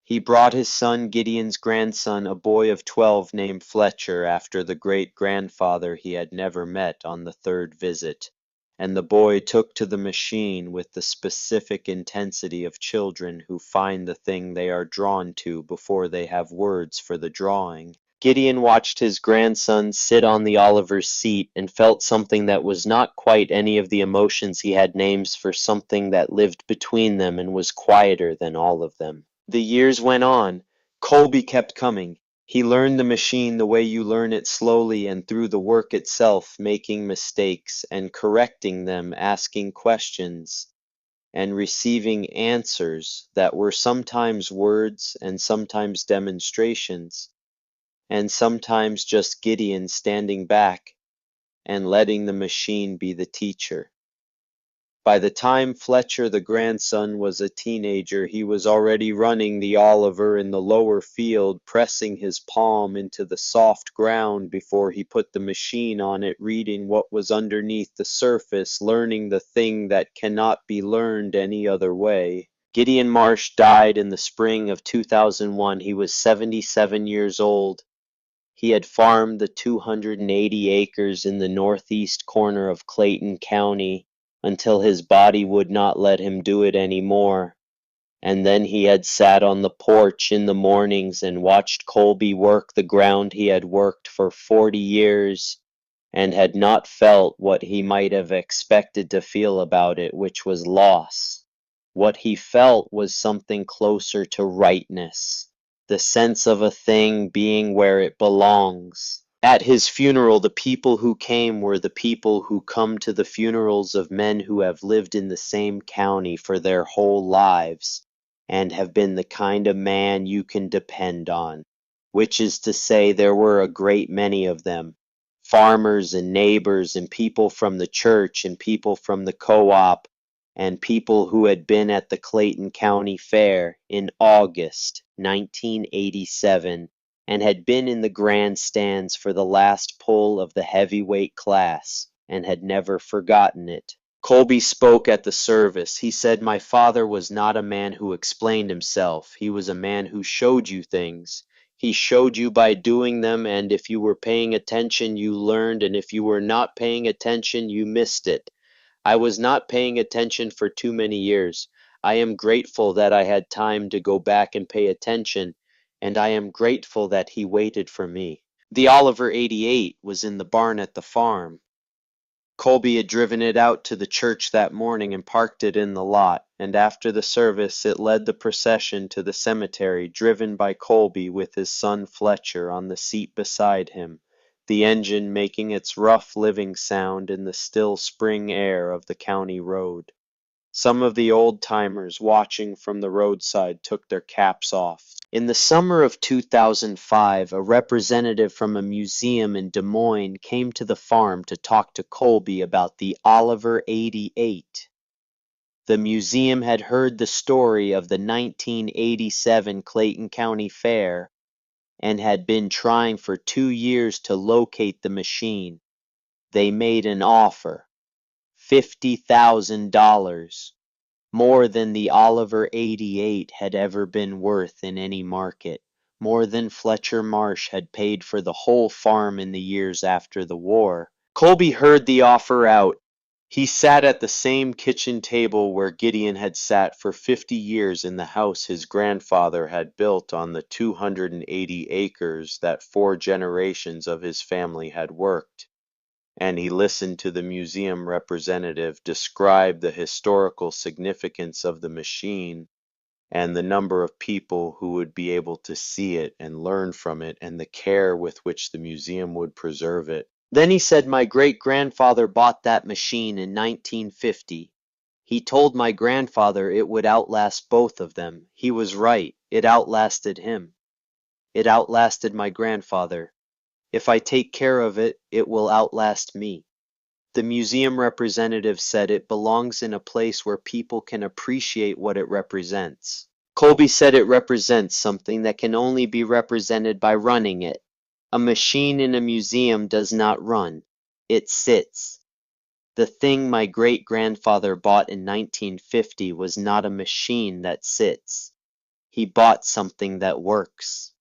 A: He brought his son Gideon's grandson, a boy of 12 named Fletcher, after the great-grandfather he had never met on the third visit, and the boy took to the machine with the specific intensity of children who find the thing they are drawn to before they have words for the drawing. Gideon watched his grandson sit on the Oliver's seat and felt something that was not quite any of the emotions he had names for, something that lived between them and was quieter than all of them. The years went on. Colby kept coming. He learned the machine the way you learn it, slowly and through the work itself, making mistakes and correcting them, asking questions and receiving answers that were sometimes words and sometimes demonstrations, and sometimes just Gideon standing back and letting the machine be the teacher. By the time Fletcher, the grandson, was a teenager, he was already running the Oliver in the lower field, pressing his palm into the soft ground before he put the machine on it, reading what was underneath the surface, learning the thing that cannot be learned any other way. Gideon Marsh died in the spring of 2001. He was 77 years old. He had farmed the 280 acres in the northeast corner of Clayton County until his body would not let him do it any more, and then he had sat on the porch in the mornings and watched Colby work the ground he had worked for 40 years, and had not felt what he might have expected to feel about it, which was loss. What he felt was something closer to rightness, the sense of a thing being where it belongs. At his funeral, the people who came were the people who come to the funerals of men who have lived in the same county for their whole lives and have been the kind of man you can depend on, which is to say there were a great many of them, farmers and neighbors and people from the church and people from the co-op and people who had been at the Clayton County Fair in August 1987 and had been in the grandstands for the last pull of the heavyweight class and had never forgotten it. Colby spoke at the service. He said, "My father was not a man who explained himself. He was a man who showed you things. He showed you by doing them, and if you were paying attention, you learned, and if you were not paying attention, you missed it. I was not paying attention for too many years. I am grateful that I had time to go back and pay attention, and I am grateful that he waited for me." The Oliver 88 was in the barn at the farm. Colby had driven it out to the church that morning and parked it in the lot, and after the service it led the procession to the cemetery, driven by Colby with his son Fletcher on the seat beside him, the engine making its rough living sound in the still spring air of the county road. Some of the old-timers watching from the roadside took their caps off. In the summer of 2005, a representative from a museum in Des Moines came to the farm to talk to Colby about the Oliver 88. The museum had heard the story of the 1987 Clayton County Fair and had been trying for 2 years to locate the machine. They made an offer, $50,000. More than the Oliver 88 had ever been worth in any market, more than Fletcher Marsh had paid for the whole farm in the years after the war. Colby heard the offer out. He sat at the same kitchen table where Gideon had sat for 50 years in the house his grandfather had built on the 280 acres that 4 generations of his family had worked. and he listened to the museum representative describe the historical significance of the machine and the number of people who would be able to see it and learn from it and the care with which the museum would preserve it. Then he said my great-grandfather bought that machine in 1950. He told my grandfather it would outlast both of them. He was right. It outlasted him. It outlasted my grandfather. If I take care of it, it will outlast me. The museum representative said it belongs in a place where people can appreciate what it represents. Colby said it represents something that can only be represented by running it. A machine in a museum does not run. It sits. The thing my great-grandfather bought in 1950 was not a machine that sits. He bought something that works.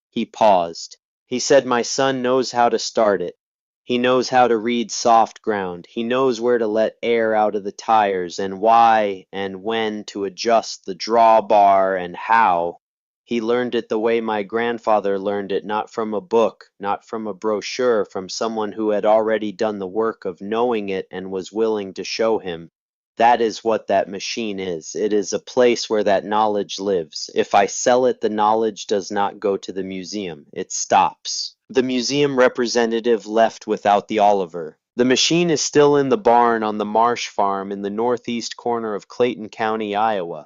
A: He paused. He said my son knows how to start it. He knows how to read soft ground. He knows where to let air out of the tires and why and when to adjust the drawbar and how. He learned it the way my grandfather learned it, not from a book, not from a brochure, from someone who had already done the work of knowing it and was willing to show him. That is what that machine is. It is a place where that knowledge lives. If I sell it, the knowledge does not go to the museum. It stops. The museum representative left without the Oliver. The machine is still in the barn on the Marsh farm in the northeast corner of Clayton County, Iowa.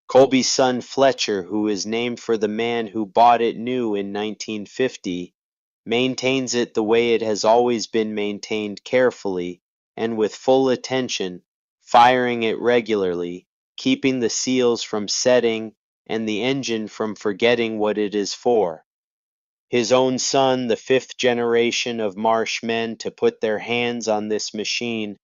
A: Colby's son Fletcher, who is named for the man who bought it new in 1950, maintains it the way it has always been maintained, carefully and with full attention, firing it regularly, keeping the seals from setting and the engine from forgetting what it is for. His own son, the fifth generation of Marsh men to put their hands on this machine,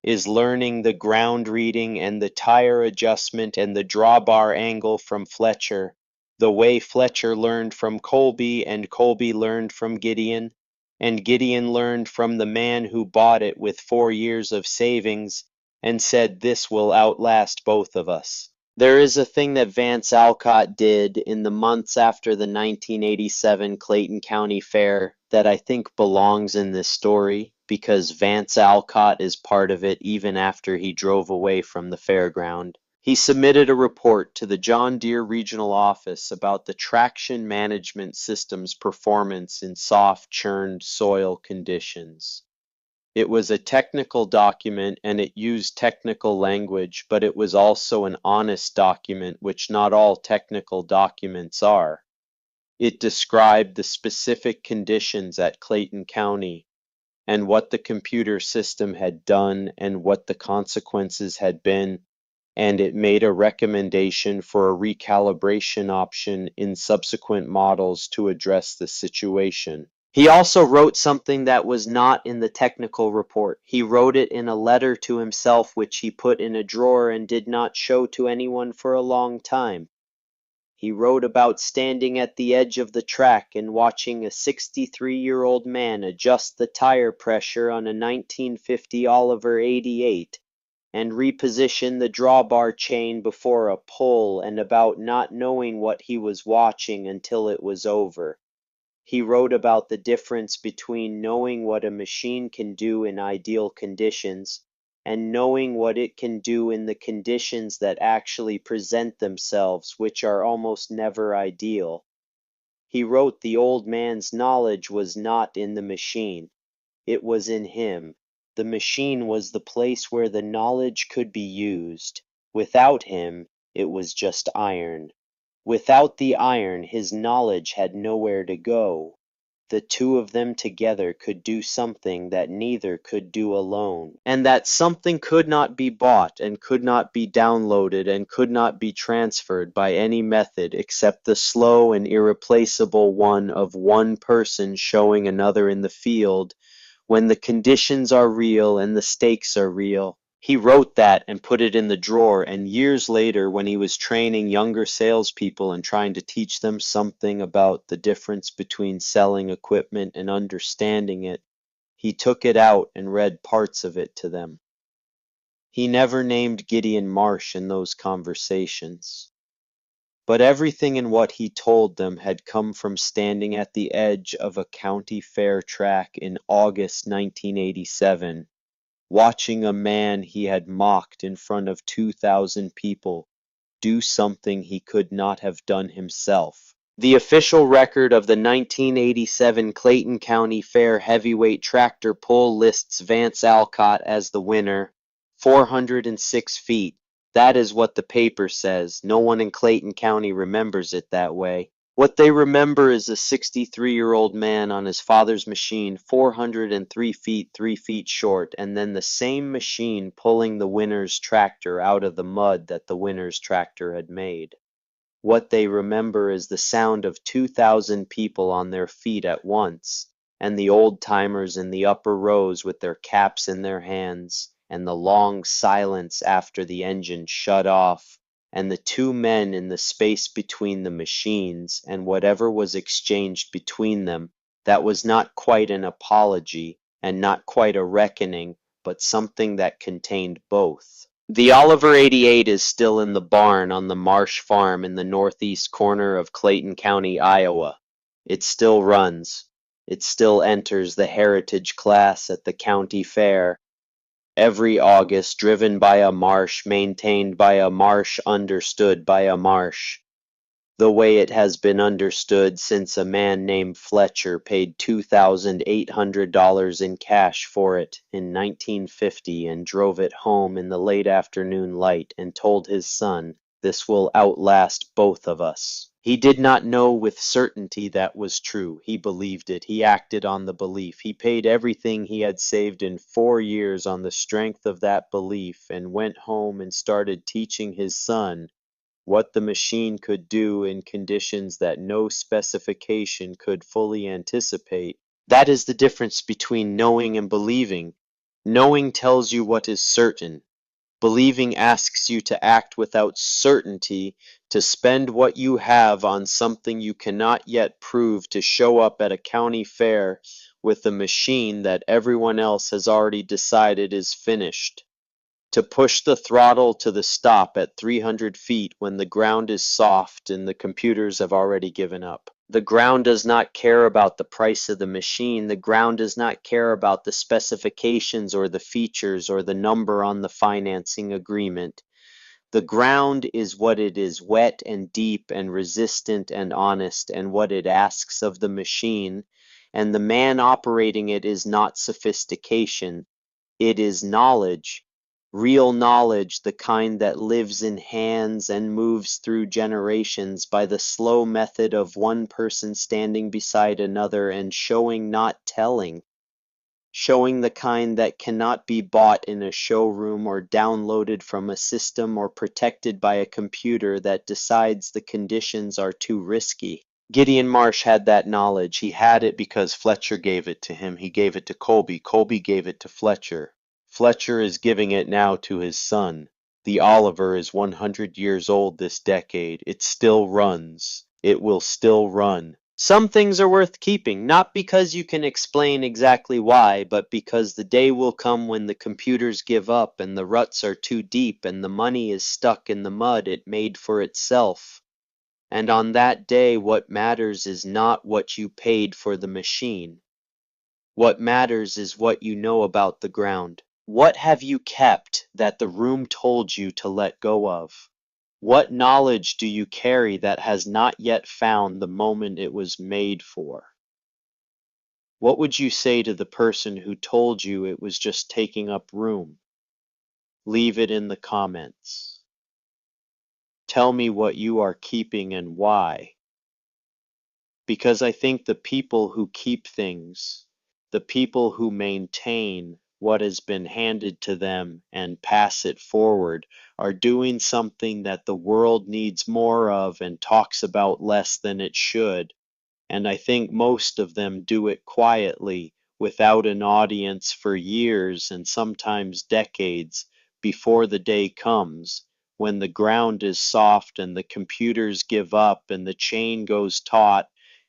A: is learning the ground reading and the tire adjustment and the drawbar angle from Fletcher, the way Fletcher learned from Colby and Colby learned from Gideon, and Gideon learned from the man who bought it with 4 years of savings and said this will outlast both of us. There is a thing that Vance Alcott did in the months after the 1987 Clayton County Fair that I think belongs in this story, because Vance Alcott is part of it even after he drove away from the fairground. He submitted a report to the John Deere Regional Office about the traction management system's performance in soft churned soil conditions. It was a technical document and it used technical language, but it was also an honest document, which not all technical documents are. It described the specific conditions at Clayton County and what the computer system had done and what the consequences had been, and it made a recommendation for a recalibration option in subsequent models to address the situation. He also wrote something that was not in the technical report. He wrote it in a letter to himself, which he put in a drawer and did not show to anyone for a long time. He wrote about standing at the edge of the track and watching a 63-year-old man adjust the tire pressure on a 1950 Oliver 88 and reposition the drawbar chain before a pull, and about not knowing what he was watching until it was over. He wrote about the difference between knowing what a machine can do in ideal conditions and knowing what it can do in the conditions that actually present themselves, which are almost never ideal. He wrote the old man's knowledge was not in the machine. It was in him. The machine was the place where the knowledge could be used. Without him, it was just iron. Without the iron, his knowledge had nowhere to go. The two of them together could do something that neither could do alone, and that something could not be bought and could not be downloaded and could not be transferred by any method except the slow and irreplaceable one of one person showing another in the field when the conditions are real and the stakes are real. He wrote that and put it in the drawer, and years later, when he was training younger salespeople and trying to teach them something about the difference between selling equipment and understanding it, he took it out and read parts of it to them. He never named Gideon Marsh in those conversations. But everything in what he told them had come from standing at the edge of a county fair track in August 1987, watching a man he had mocked in front of 2,000 people do something he could not have done himself. The official record of the 1987 Clayton County Fair heavyweight tractor pull lists Vance Alcott as the winner, 406 feet. That is what the paper says. No one in Clayton County remembers it that way. What they remember is a 63-year-old man on his father's machine, 403 feet, 3 feet short, and then the same machine pulling the winner's tractor out of the mud that the winner's tractor had made. What they remember is the sound of 2,000 people on their feet at once, and the old-timers in the upper rows with their caps in their hands, and the long silence after the engine shut off, and the two men in the space between the machines, and whatever was exchanged between them that was not quite an apology, and not quite a reckoning, but something that contained both. The Oliver 88 is still in the barn on the Marsh Farm in the northeast corner of Clayton County, Iowa. It still runs. It still enters the heritage class at the county fair every August, driven by a Marsh, maintained by a Marsh, understood by a Marsh, the way it has been understood since a man named Fletcher paid $2,800 in cash for it in 1950 and drove it home in the late afternoon light and told his son, "This will outlast both of us." He did not know with certainty that was true. He believed it. He acted on the belief. He paid everything he had saved in 4 years on the strength of that belief and went home and started teaching his son what the machine could do in conditions that no specification could fully anticipate. That is the difference between knowing and believing. Knowing tells you what is certain. Believing asks you to act without certainty, to spend what you have on something you cannot yet prove, to show up at a county fair with a machine that everyone else has already decided is finished. To push the throttle to the stop at 300 feet when the ground is soft and the computers have already given up. The ground does not care about the price of the machine. The ground does not care about the specifications or the features or the number on the financing agreement. The ground is what it is, wet and deep and resistant and honest, and what it asks of the machine. And the man operating it is not sophistication. It is knowledge. Real knowledge, the kind that lives in hands and moves through generations by the slow method of one person standing beside another and showing, not telling. Showing the kind that cannot be bought in a showroom or downloaded from a system or protected by a computer that decides the conditions are too risky. Gideon Marsh had that knowledge. He had it because Fletcher gave it to him. He gave it to Colby. Colby gave it to Fletcher. Fletcher is giving it now to his son. The Oliver is 100 years old this decade. It still runs. It will still run. Some things are worth keeping, not because you can explain exactly why, but because the day will come when the computers give up and the ruts are too deep and the money is stuck in the mud it made for itself. And on that day, what matters is not what you paid for the machine. What matters is what you know about the ground. What have you kept that the room told you to let go of? What knowledge do you carry that has not yet found the moment it was made for? What would you say to the person who told you it was just taking up room? Leave it in the comments. Tell me what you are keeping and why. Because I think the people who keep things, the people who maintain what has been handed to them and pass it forward, are doing something that the world needs more of and talks about less than it should. And I think most of them do it quietly, without an audience for years and sometimes decades before the day comes when the ground is soft and the computers give up and the chain goes taut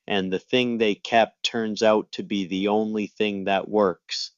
A: and the thing they kept turns out to be the only thing that works.